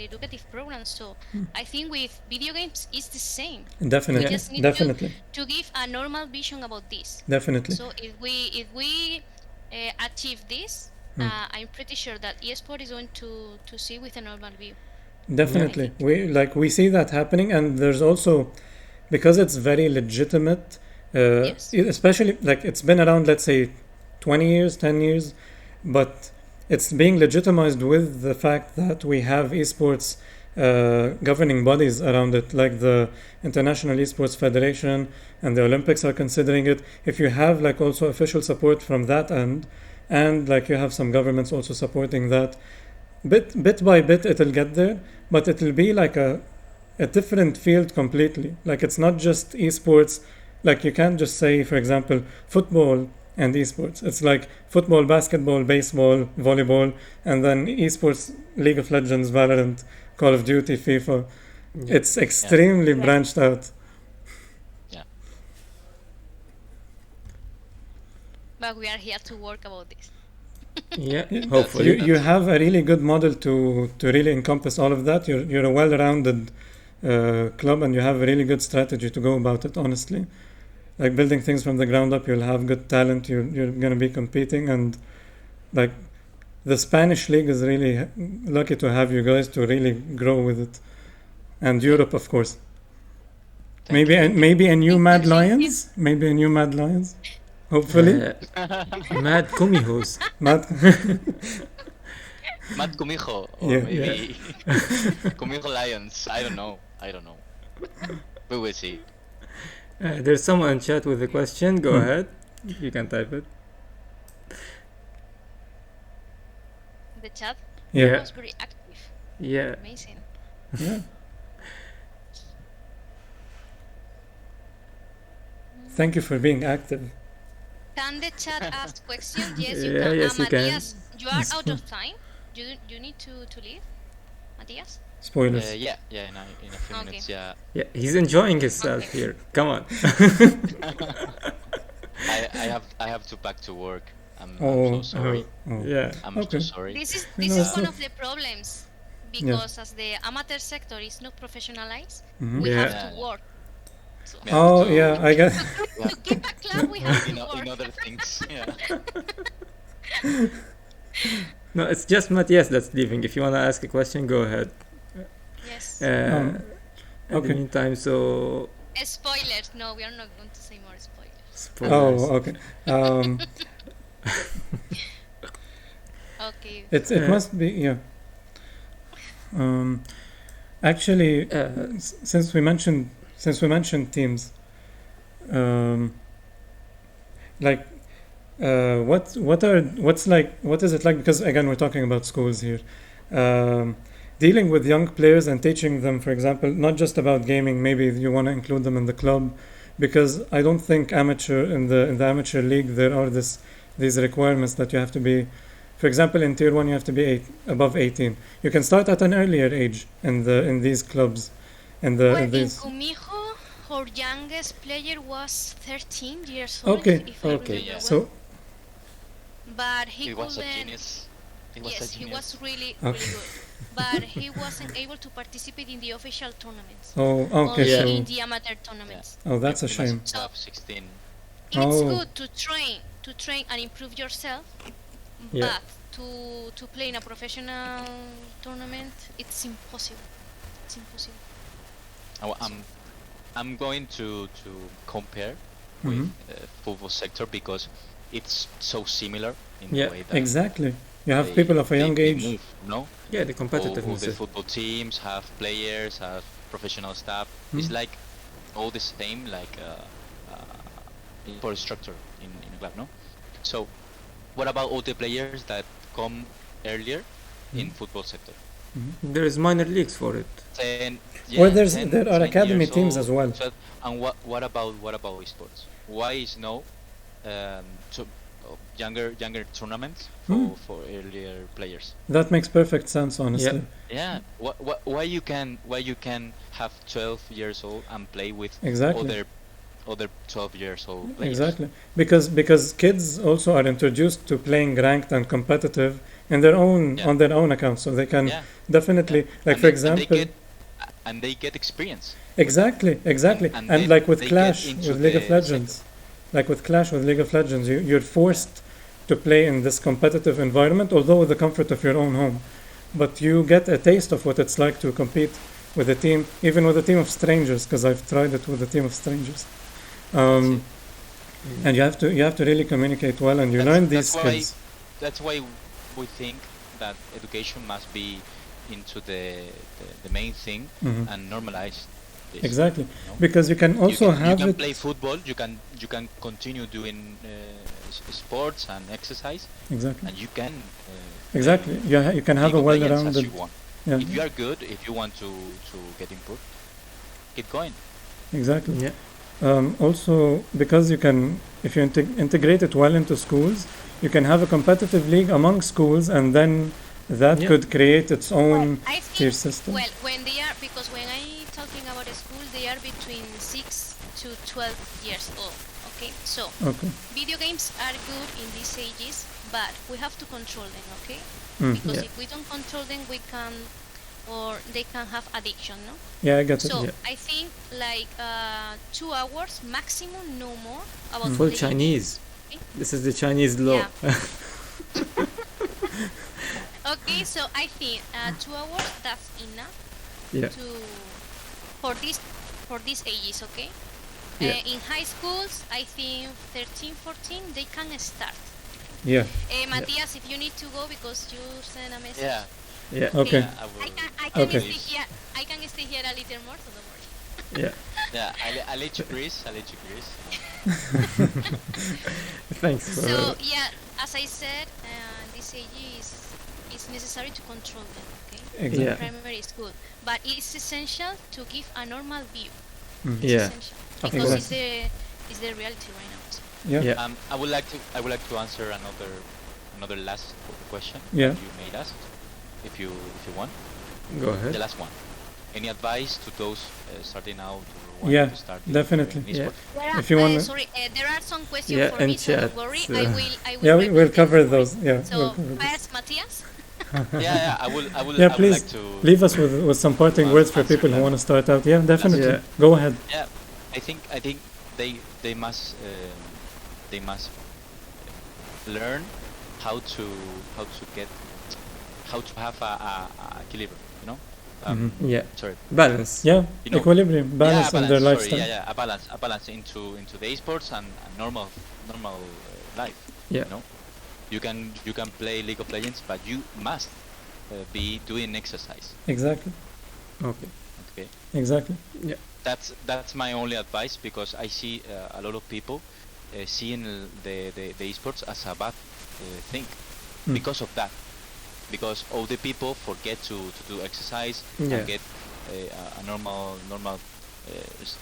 [SPEAKER 3] educative program. So I think with video games it's the same.
[SPEAKER 1] Definitely.
[SPEAKER 3] We just need
[SPEAKER 1] Definitely.
[SPEAKER 3] to give a normal vision about this.
[SPEAKER 1] Definitely.
[SPEAKER 3] So if we achieve this, I'm pretty sure that eSport is going to see with a normal view.
[SPEAKER 1] Definitely. We see that happening, and there's also, because it's very legitimate,
[SPEAKER 3] Yes.
[SPEAKER 1] especially like it's been around, let's say 20 years, 10 years, but it's being legitimized with the fact that we have esports governing bodies around it, like the International Esports Federation and the Olympics are considering it. If you have like also official support from that end, and like you have some governments also supporting that, bit by bit it'll get there, but it'll be like a different field completely. Like it's not just esports. Like you can't just say, for example, football and esports. It's like football, basketball, baseball, volleyball, and then esports, League of Legends, Valorant, Call of Duty, FIFA. It's extremely branched out.
[SPEAKER 3] But we are here to work about this.
[SPEAKER 2] Yeah,
[SPEAKER 1] You,
[SPEAKER 2] hopefully.
[SPEAKER 1] you have a really good model to really encompass all of that. You're a well-rounded club, and you have a really good strategy to go about it, honestly. Like building things from the ground up, you'll have good talent, you're going to be competing, and like the Spanish league is really lucky to have you guys to really grow with it. And Europe, of course. Maybe a new Mad Lions, hopefully.
[SPEAKER 2] Mad Kumihos.
[SPEAKER 1] Mad
[SPEAKER 4] Mad Kumiho, or
[SPEAKER 1] Yeah.
[SPEAKER 4] maybe Kumiho Lions. I don't know. We will see.
[SPEAKER 2] There's someone in chat with a question. Go ahead. You can type it.
[SPEAKER 3] The chat
[SPEAKER 1] Yeah.
[SPEAKER 3] was very active.
[SPEAKER 2] Yeah.
[SPEAKER 3] Amazing.
[SPEAKER 1] Yeah. Thank you for being active.
[SPEAKER 3] Can the chat ask questions? Yes, you
[SPEAKER 2] Yeah,
[SPEAKER 3] can.
[SPEAKER 2] yes, you can.
[SPEAKER 3] Matthias, you are out of time. You need to leave, Matthias?
[SPEAKER 1] Spoilers.
[SPEAKER 4] Yeah, in a few
[SPEAKER 3] Okay.
[SPEAKER 4] minutes. Yeah,
[SPEAKER 2] Yeah, he's enjoying himself
[SPEAKER 3] Okay.
[SPEAKER 2] here. Come on.
[SPEAKER 4] I have to back to work. I'm
[SPEAKER 1] Oh.
[SPEAKER 4] so sorry.
[SPEAKER 1] Oh.
[SPEAKER 2] Yeah.
[SPEAKER 4] I'm
[SPEAKER 1] Okay.
[SPEAKER 4] so sorry.
[SPEAKER 3] This
[SPEAKER 1] No,
[SPEAKER 3] is
[SPEAKER 1] it's
[SPEAKER 3] one
[SPEAKER 1] not-
[SPEAKER 3] of the problems, because as the amateur sector is not professionalized,
[SPEAKER 1] Mhm.
[SPEAKER 3] we
[SPEAKER 2] Yeah.
[SPEAKER 3] have
[SPEAKER 4] Yeah.
[SPEAKER 3] to work. So
[SPEAKER 4] Yeah,
[SPEAKER 1] Oh
[SPEAKER 4] to-
[SPEAKER 1] yeah, I guess.
[SPEAKER 3] to keep a club, we have to
[SPEAKER 4] in
[SPEAKER 3] work.
[SPEAKER 4] other things. Yeah.
[SPEAKER 2] No, it's just Matthias that's leaving. If you want to ask a question, go ahead.
[SPEAKER 3] Yes.
[SPEAKER 2] In the
[SPEAKER 1] okay.
[SPEAKER 2] meantime, so
[SPEAKER 3] Spoilers. No, we are not going to say more spoilers.
[SPEAKER 2] spoilers.
[SPEAKER 1] Oh, okay.
[SPEAKER 3] Okay.
[SPEAKER 1] It must be, yeah. Actually, since we mentioned teams, like, what is it like? Because again, we're talking about schools here. Dealing with young players and teaching them, for example, not just about gaming. Maybe you want to include them in the club, because I don't think in the amateur league there are these requirements that you have to be. For example, in Tier 1, you have to be above 18. You can start at an earlier age in these clubs.
[SPEAKER 3] Well, in Kumiho, our youngest player was 13 years old.
[SPEAKER 1] Okay,
[SPEAKER 3] if I
[SPEAKER 2] okay,
[SPEAKER 3] remember
[SPEAKER 4] yeah.
[SPEAKER 3] well.
[SPEAKER 1] So,
[SPEAKER 3] But he
[SPEAKER 4] He was a
[SPEAKER 3] couldn't.
[SPEAKER 4] genius. He was a
[SPEAKER 3] Yes, he
[SPEAKER 4] genius.
[SPEAKER 3] was really
[SPEAKER 1] Okay.
[SPEAKER 3] good. But he wasn't able to participate in the official tournaments.
[SPEAKER 1] oh, okay,
[SPEAKER 3] Only
[SPEAKER 2] Yeah.
[SPEAKER 3] in
[SPEAKER 1] so,
[SPEAKER 3] the amateur tournaments.
[SPEAKER 1] oh, that's a
[SPEAKER 4] He
[SPEAKER 1] shame.
[SPEAKER 4] must have 16.
[SPEAKER 3] It's
[SPEAKER 1] Oh.
[SPEAKER 3] good to train and improve yourself,
[SPEAKER 2] Yeah.
[SPEAKER 3] but to play in a professional tournament, it's impossible. It's impossible.
[SPEAKER 4] I'm going to compare
[SPEAKER 1] Mhm.
[SPEAKER 4] with football sector because it's so similar in
[SPEAKER 2] Yeah,
[SPEAKER 4] the way that
[SPEAKER 1] Exactly. You have
[SPEAKER 4] they-
[SPEAKER 1] people of a young
[SPEAKER 4] they
[SPEAKER 1] age.
[SPEAKER 4] move, no?
[SPEAKER 2] Yeah, the
[SPEAKER 4] All
[SPEAKER 2] competitiveness.
[SPEAKER 4] the football teams have players, have professional staff. It's like all the same, like for structure in a club, no? So what about all the players that come earlier in football sector?
[SPEAKER 2] There is minor leagues for it.
[SPEAKER 4] 10,
[SPEAKER 1] Or
[SPEAKER 4] yeah,
[SPEAKER 1] there
[SPEAKER 4] 10,
[SPEAKER 1] are
[SPEAKER 4] 10
[SPEAKER 1] academy
[SPEAKER 4] years
[SPEAKER 1] teams
[SPEAKER 4] old,
[SPEAKER 1] as well.
[SPEAKER 4] 12. And what about esports? Why is no to, younger tournaments for earlier players?
[SPEAKER 1] That makes perfect sense, honestly.
[SPEAKER 4] Yeah. Why you can have 12 years old and play with
[SPEAKER 1] Exactly.
[SPEAKER 4] other 12 years old players?
[SPEAKER 1] Exactly. Because kids also are introduced to playing ranked and competitive in their own on their own account, so they can definitely like
[SPEAKER 4] And
[SPEAKER 1] for
[SPEAKER 4] they-
[SPEAKER 1] example.
[SPEAKER 4] And they get experience.
[SPEAKER 1] Exactly. And like with Clash
[SPEAKER 4] into
[SPEAKER 1] with League of
[SPEAKER 4] the
[SPEAKER 1] Legends, you're forced to play in this competitive environment, although with the comfort of your own home. But you get a taste of what it's like to compete with a team, even with a team of strangers, because I've tried it with a team of strangers. And you have to really communicate well, and you learn these skills.
[SPEAKER 4] That's why we think that education must be into the main thing and normalize this.
[SPEAKER 1] Exactly,
[SPEAKER 4] you know?
[SPEAKER 1] because you can also
[SPEAKER 4] you can
[SPEAKER 1] it.
[SPEAKER 4] play football. You can continue doing sports and exercise,
[SPEAKER 1] Exactly.
[SPEAKER 4] and you can
[SPEAKER 1] Exactly. You can have a
[SPEAKER 4] League of Legends as
[SPEAKER 1] well-rounded.
[SPEAKER 4] you want.
[SPEAKER 1] Yeah.
[SPEAKER 4] If you are good, if you want to get improved, keep going.
[SPEAKER 1] Exactly.
[SPEAKER 2] Yeah.
[SPEAKER 1] Also, because you can, if you integrate it well into schools, you can have a competitive league among schools, and then that could create its own
[SPEAKER 3] I
[SPEAKER 1] tier
[SPEAKER 3] think,
[SPEAKER 1] system.
[SPEAKER 3] well, when they are, because when I talking about a school, they are between 6 to 12 years old. Okay, so
[SPEAKER 1] Okay.
[SPEAKER 3] video games are good in these ages, but we have to control them. Okay, because if we don't control them, we can, or they can have addiction. No.
[SPEAKER 1] Yeah, I get it.
[SPEAKER 3] So
[SPEAKER 1] Yeah.
[SPEAKER 3] I think like 2 hours maximum, no more. About
[SPEAKER 2] Full
[SPEAKER 3] playing
[SPEAKER 2] Chinese.
[SPEAKER 3] games,
[SPEAKER 2] This is the Chinese law.
[SPEAKER 3] okay, so I think 2 hours that's enough
[SPEAKER 2] Yeah.
[SPEAKER 3] for these ages. Okay.
[SPEAKER 2] Yeah.
[SPEAKER 3] In high schools, I think 13, 14, they can start.
[SPEAKER 1] Yeah.
[SPEAKER 3] Matthias, if you need to go because you send a message.
[SPEAKER 4] Yeah.
[SPEAKER 2] Yeah.
[SPEAKER 1] Okay.
[SPEAKER 4] Yeah, I will.
[SPEAKER 3] I can
[SPEAKER 1] Okay.
[SPEAKER 3] stay here. I can stay here a little more, so don't worry.
[SPEAKER 2] Yeah.
[SPEAKER 4] Yeah, I let you Chris.
[SPEAKER 2] Thanks for
[SPEAKER 3] So yeah, as I said, this age is necessary to control them. Okay.
[SPEAKER 1] Exactly.
[SPEAKER 2] Yeah.
[SPEAKER 3] Primary school, but it's essential to give a normal view. It's
[SPEAKER 2] Yeah.
[SPEAKER 3] essential
[SPEAKER 2] Of
[SPEAKER 3] because
[SPEAKER 2] course.
[SPEAKER 3] it's the reality right now. So.
[SPEAKER 1] Yeah.
[SPEAKER 2] Yeah.
[SPEAKER 4] I would like to answer another last question
[SPEAKER 1] Yeah.
[SPEAKER 4] you made us, if you want.
[SPEAKER 2] Go ahead.
[SPEAKER 4] The last one. Any advice to those starting out or
[SPEAKER 1] Yeah,
[SPEAKER 4] wanting to start
[SPEAKER 1] definitely.
[SPEAKER 4] in esports?
[SPEAKER 3] There are,
[SPEAKER 1] If you wanna-
[SPEAKER 3] sorry, there are some questions
[SPEAKER 2] Yeah,
[SPEAKER 3] for
[SPEAKER 2] and
[SPEAKER 3] me, so
[SPEAKER 2] chat,
[SPEAKER 3] don't worry. I will.
[SPEAKER 1] Yeah,
[SPEAKER 3] read
[SPEAKER 1] we'll
[SPEAKER 3] them
[SPEAKER 1] cover
[SPEAKER 3] for
[SPEAKER 1] those.
[SPEAKER 3] you.
[SPEAKER 1] Yeah.
[SPEAKER 3] So
[SPEAKER 1] we'll cover those.
[SPEAKER 3] first, Matthias.
[SPEAKER 4] Yeah, I will.
[SPEAKER 1] Yeah,
[SPEAKER 4] I would
[SPEAKER 1] please
[SPEAKER 4] like to.
[SPEAKER 1] leave us with some parting
[SPEAKER 4] to
[SPEAKER 1] words for
[SPEAKER 4] answer
[SPEAKER 1] people who
[SPEAKER 4] that.
[SPEAKER 1] want to start out. Yeah, definitely.
[SPEAKER 2] Yeah.
[SPEAKER 1] Go ahead.
[SPEAKER 4] Yeah, I think they must learn how to have a equilibrium. You know.
[SPEAKER 2] Yeah.
[SPEAKER 4] Sorry.
[SPEAKER 2] Balance.
[SPEAKER 1] Yeah,
[SPEAKER 4] You know,
[SPEAKER 1] equilibrium, balance
[SPEAKER 4] yeah,
[SPEAKER 1] in their
[SPEAKER 4] sorry,
[SPEAKER 1] lifestyle.
[SPEAKER 4] a balance into the esports and normal life.
[SPEAKER 2] Yeah.
[SPEAKER 4] You know, you can play League of Legends, but you must be doing exercise.
[SPEAKER 1] Exactly.
[SPEAKER 2] Okay.
[SPEAKER 4] Okay,
[SPEAKER 1] Exactly.
[SPEAKER 4] that's my only advice, because I see a lot of people seeing the esports as a bad thing because of that. Because all the people forget to do exercise
[SPEAKER 2] Yeah.
[SPEAKER 4] and get a normal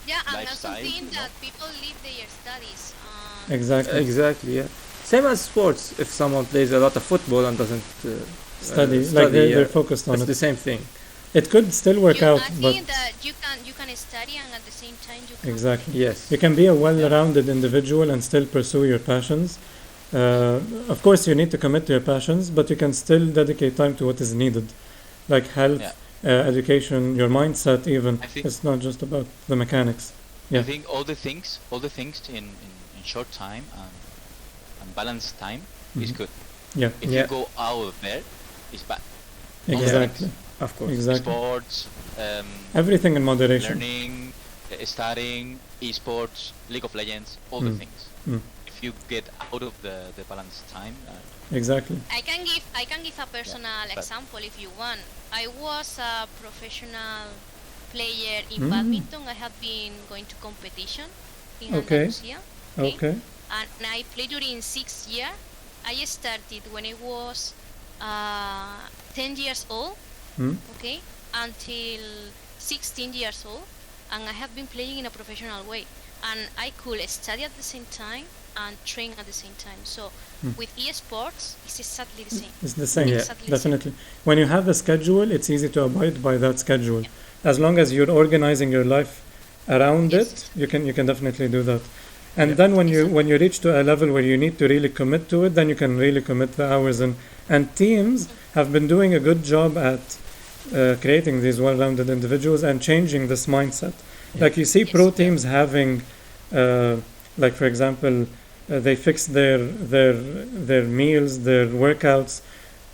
[SPEAKER 3] Yeah, and
[SPEAKER 4] lifestyle.
[SPEAKER 3] also think
[SPEAKER 4] You know?
[SPEAKER 3] that people leave their studies.
[SPEAKER 1] Exactly.
[SPEAKER 2] Exactly. Yeah. Same as sports. If someone plays a lot of football and doesn't
[SPEAKER 1] Study, like they're focused on
[SPEAKER 2] it's
[SPEAKER 1] it.
[SPEAKER 2] the same thing.
[SPEAKER 1] It could still work out,
[SPEAKER 3] I
[SPEAKER 1] but
[SPEAKER 3] think that you can study and at the same time you can.
[SPEAKER 1] exactly.
[SPEAKER 2] Yes.
[SPEAKER 1] You can be a well-rounded individual and still pursue your passions. Of course, you need to commit to your passions, but you can still dedicate time to what is needed, like health, education, your mindset. Even
[SPEAKER 4] I think-
[SPEAKER 1] it's not just about the mechanics. Yeah.
[SPEAKER 4] I think all the things in short time and balanced time is good.
[SPEAKER 1] Yeah.
[SPEAKER 4] If
[SPEAKER 2] Yeah.
[SPEAKER 4] you go out of there, it's bad.
[SPEAKER 1] Exactly.
[SPEAKER 2] Of course.
[SPEAKER 1] Exactly.
[SPEAKER 4] Sports,
[SPEAKER 1] Everything in moderation.
[SPEAKER 4] learning, studying, esports, League of Legends, all the things. If you get out of the balanced time,
[SPEAKER 1] Exactly.
[SPEAKER 3] I can give a personal
[SPEAKER 4] but-
[SPEAKER 3] example if you want. I was a professional player in badminton. I have been going to competition in
[SPEAKER 1] Okay.
[SPEAKER 3] Andalusia.
[SPEAKER 1] Okay.
[SPEAKER 3] And I played during 6 years I started when I was 10 years old, okay, until 16 years old, and I have been playing in a professional way. And I could study at the same time and train at the same time. So with esports, it's exactly the same.
[SPEAKER 1] It's the same,
[SPEAKER 3] Exactly the same.
[SPEAKER 1] definitely. When you have a schedule, it's easy to abide by that schedule. As long as you're organizing your life around
[SPEAKER 3] Yes.
[SPEAKER 1] it, you can definitely do that. And then when you reach to a level where you need to really commit to it, then you can really commit the hours. And teams have been doing a good job at creating these well-rounded individuals and changing this mindset. Like you see
[SPEAKER 3] Yes.
[SPEAKER 1] pro teams having, like for example, they fix their meals, their workouts,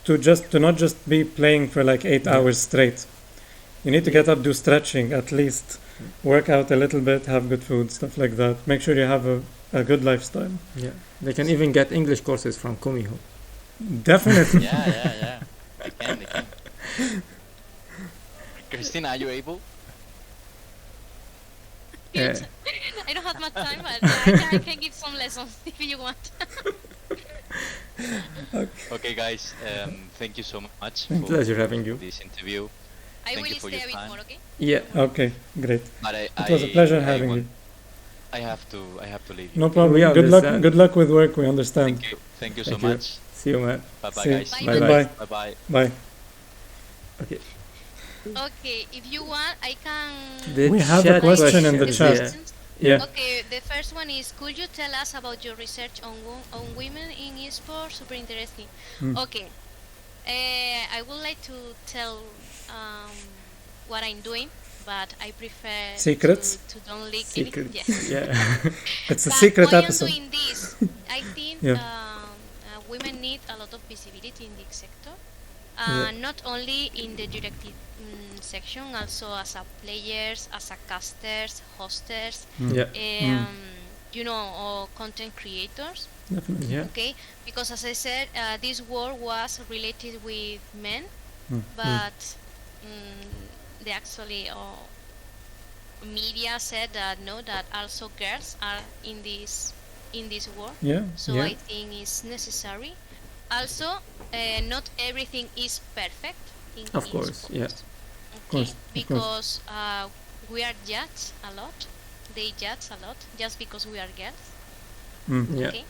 [SPEAKER 1] to not just be playing for like 8 hours straight. You need to get up, do stretching at least, work out a little bit, have good food, stuff like that. Make sure you have a good lifestyle.
[SPEAKER 2] Yeah, they can even get English courses from Kumiho.
[SPEAKER 1] Definitely.
[SPEAKER 4] Yeah. They can. Christina, are you able?
[SPEAKER 3] I don't have much time, but I can give some lessons if you want.
[SPEAKER 4] Okay, guys. Thank you so much
[SPEAKER 2] Pleasure having you.
[SPEAKER 4] this interview.
[SPEAKER 3] I
[SPEAKER 4] Thank
[SPEAKER 3] will
[SPEAKER 4] you for
[SPEAKER 3] stay
[SPEAKER 4] your
[SPEAKER 3] a bit
[SPEAKER 4] time.
[SPEAKER 3] more, okay?
[SPEAKER 2] Yeah.
[SPEAKER 1] Okay, great.
[SPEAKER 4] But
[SPEAKER 1] It was a pleasure having you.
[SPEAKER 4] I have to leave you.
[SPEAKER 1] No problem.
[SPEAKER 2] We
[SPEAKER 1] Good luck.
[SPEAKER 2] understand.
[SPEAKER 1] Good luck with work. We understand.
[SPEAKER 4] Thank you so
[SPEAKER 2] Thank you.
[SPEAKER 4] much.
[SPEAKER 2] See you, man.
[SPEAKER 4] Bye bye,
[SPEAKER 1] See you.
[SPEAKER 4] guys.
[SPEAKER 3] Bye.
[SPEAKER 1] Goodbye.
[SPEAKER 4] Bye bye.
[SPEAKER 1] Bye.
[SPEAKER 2] Okay.
[SPEAKER 3] Okay, if you want, I can.
[SPEAKER 2] The
[SPEAKER 1] We have a
[SPEAKER 2] chat
[SPEAKER 1] question in the
[SPEAKER 2] questions,
[SPEAKER 1] chat.
[SPEAKER 2] yeah.
[SPEAKER 1] Yeah.
[SPEAKER 3] Okay, the first one is, could you tell us about your research on women in esports? Super interesting. Okay, I would like to tell what I'm doing, but I prefer
[SPEAKER 1] Secrets?
[SPEAKER 3] to don't leak
[SPEAKER 2] Secret.
[SPEAKER 3] anything. Yes.
[SPEAKER 2] Yeah.
[SPEAKER 1] It's a
[SPEAKER 3] But
[SPEAKER 1] secret
[SPEAKER 3] why
[SPEAKER 1] episode.
[SPEAKER 3] I'm doing this? I think
[SPEAKER 1] Yeah.
[SPEAKER 3] women need a lot of visibility in this sector,
[SPEAKER 2] Yeah.
[SPEAKER 3] not only in the directive section, also as a players, as a casters, hosters,
[SPEAKER 2] Yeah.
[SPEAKER 3] or content creators.
[SPEAKER 1] Definitely.
[SPEAKER 2] Yeah.
[SPEAKER 3] Okay, because as I said, this war was related with men, but they actually media said that no, that also girls are in this war.
[SPEAKER 1] Yeah.
[SPEAKER 3] So
[SPEAKER 2] Yeah.
[SPEAKER 3] I think it's necessary. Also, not everything is perfect in
[SPEAKER 2] Of course,
[SPEAKER 3] esports.
[SPEAKER 2] yeah.
[SPEAKER 3] Okay,
[SPEAKER 1] course, of
[SPEAKER 3] because we are judged a lot. They judge a lot just because we are girls.
[SPEAKER 2] Yeah.
[SPEAKER 3] Okay.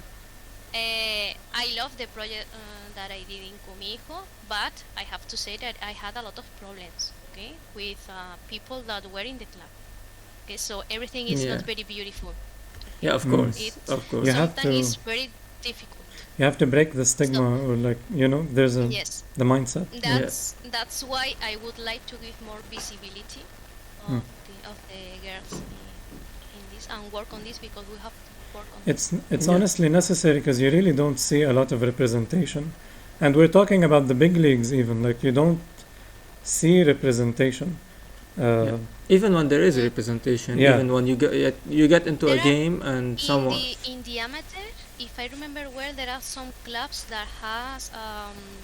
[SPEAKER 3] I love the project that I did in Kumiho, but I have to say that I had a lot of problems, okay, with people that were in the club. Okay, so everything is
[SPEAKER 2] Yeah.
[SPEAKER 3] not very beautiful.
[SPEAKER 2] Yeah, of course.
[SPEAKER 3] It's-
[SPEAKER 2] Of course.
[SPEAKER 1] You have
[SPEAKER 3] Sometimes
[SPEAKER 1] to-
[SPEAKER 3] it's very difficult.
[SPEAKER 1] You have to break the stigma, or like there's
[SPEAKER 3] Yes,
[SPEAKER 1] the mindset.
[SPEAKER 3] that's why I would like to give more visibility of the girls in this and work on this, because we have to work on
[SPEAKER 1] It's
[SPEAKER 2] Yeah.
[SPEAKER 1] honestly necessary, because you really don't see a lot of representation, and we're talking about the big leagues. Even like you don't see representation.
[SPEAKER 2] Yeah. Even when there is a representation,
[SPEAKER 1] Yeah.
[SPEAKER 2] even when you get into a
[SPEAKER 3] There are-
[SPEAKER 2] game and someone.
[SPEAKER 3] in the amateur, if I remember well, there are some clubs that has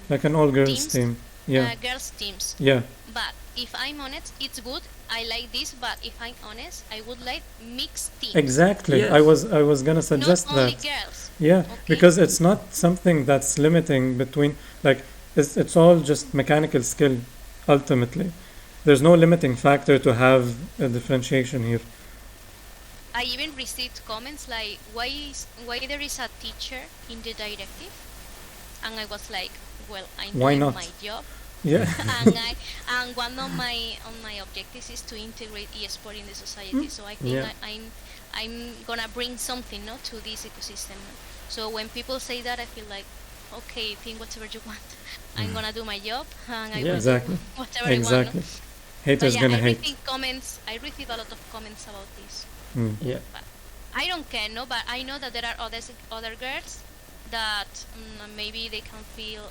[SPEAKER 1] Like an all girls
[SPEAKER 3] teams,
[SPEAKER 1] team. Yeah.
[SPEAKER 3] girls teams.
[SPEAKER 1] Yeah.
[SPEAKER 3] But if I'm honest, it's good. I like this, but if I'm honest, I would like mixed teams.
[SPEAKER 1] Exactly.
[SPEAKER 2] Yes.
[SPEAKER 1] I was gonna suggest
[SPEAKER 3] Not only
[SPEAKER 1] that.
[SPEAKER 3] girls.
[SPEAKER 1] Yeah,
[SPEAKER 3] Okay.
[SPEAKER 1] because it's not something that's limiting between, like, it's all just mechanical skill ultimately. There's no limiting factor to have a differentiation here.
[SPEAKER 3] I even received comments like, why there is a teacher in the directive? And I was like, well, I'm
[SPEAKER 1] Why
[SPEAKER 3] doing
[SPEAKER 1] not?
[SPEAKER 3] my job.
[SPEAKER 1] Yeah.
[SPEAKER 3] and one of my objectives is to integrate esport in the society. So I think
[SPEAKER 2] Yeah.
[SPEAKER 3] I'm gonna bring something to this ecosystem. So when people say that, I feel like, okay, think whatever you want. I'm gonna do my job, and I
[SPEAKER 2] Yeah.
[SPEAKER 3] will
[SPEAKER 1] Exactly.
[SPEAKER 3] do whatever I want.
[SPEAKER 1] Exactly.
[SPEAKER 3] But
[SPEAKER 1] Haters
[SPEAKER 3] yeah,
[SPEAKER 1] gonna
[SPEAKER 3] I
[SPEAKER 1] hate.
[SPEAKER 3] receive a lot of comments about this.
[SPEAKER 2] Yeah.
[SPEAKER 3] I don't care, but I know that there are other girls that maybe they can feel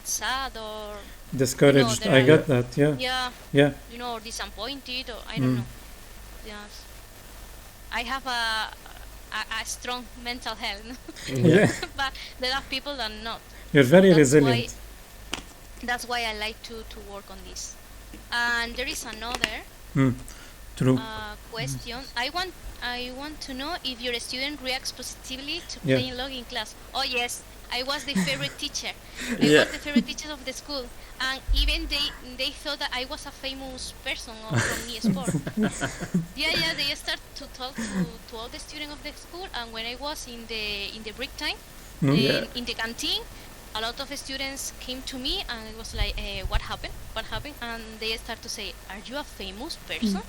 [SPEAKER 3] sad or
[SPEAKER 1] Discouraged.
[SPEAKER 3] there
[SPEAKER 1] I
[SPEAKER 3] are-
[SPEAKER 1] get that. Yeah.
[SPEAKER 3] yeah,
[SPEAKER 1] Yeah.
[SPEAKER 3] or disappointed, or I don't know. Yes, I have a strong mental health,
[SPEAKER 1] Yeah.
[SPEAKER 3] but there are people that not.
[SPEAKER 1] You're very
[SPEAKER 3] That's
[SPEAKER 1] resilient.
[SPEAKER 3] That's why I like to work on this. And there is another
[SPEAKER 1] True.
[SPEAKER 3] question. I want to know if your student reacts positively to
[SPEAKER 1] Yeah.
[SPEAKER 3] playing log in class. Oh yes, I was the favorite teacher. I
[SPEAKER 2] Yeah.
[SPEAKER 3] was the favorite teacher of the school, and even they thought that I was a famous person from Esports. Yeah, they start to talk to all the students of the school, and when I was in the break time,
[SPEAKER 2] Yeah.
[SPEAKER 3] in the canteen, a lot of students came to me and it was like, what happened? What happened? And they start to say, are you a famous person?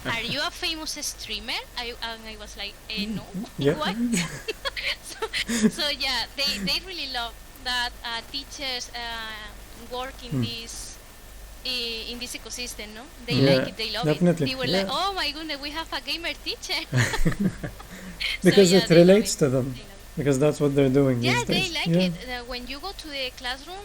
[SPEAKER 3] are you a famous streamer? And I was like, no.
[SPEAKER 1] Yeah.
[SPEAKER 3] Why? so yeah, they really love that teachers work in this ecosystem, no? They
[SPEAKER 2] Yeah.
[SPEAKER 3] like it, they love
[SPEAKER 1] Definitely.
[SPEAKER 3] it. They were
[SPEAKER 2] Yeah.
[SPEAKER 3] like, oh my goodness, we have a gamer teacher.
[SPEAKER 1] Because
[SPEAKER 3] So, yeah,
[SPEAKER 1] it
[SPEAKER 3] they love
[SPEAKER 1] relates
[SPEAKER 3] it.
[SPEAKER 1] to them.
[SPEAKER 3] They love it.
[SPEAKER 1] Because that's what they're doing
[SPEAKER 3] Yeah,
[SPEAKER 1] these
[SPEAKER 3] they
[SPEAKER 1] days.
[SPEAKER 3] like
[SPEAKER 1] Yeah.
[SPEAKER 3] it. When you go to the classroom,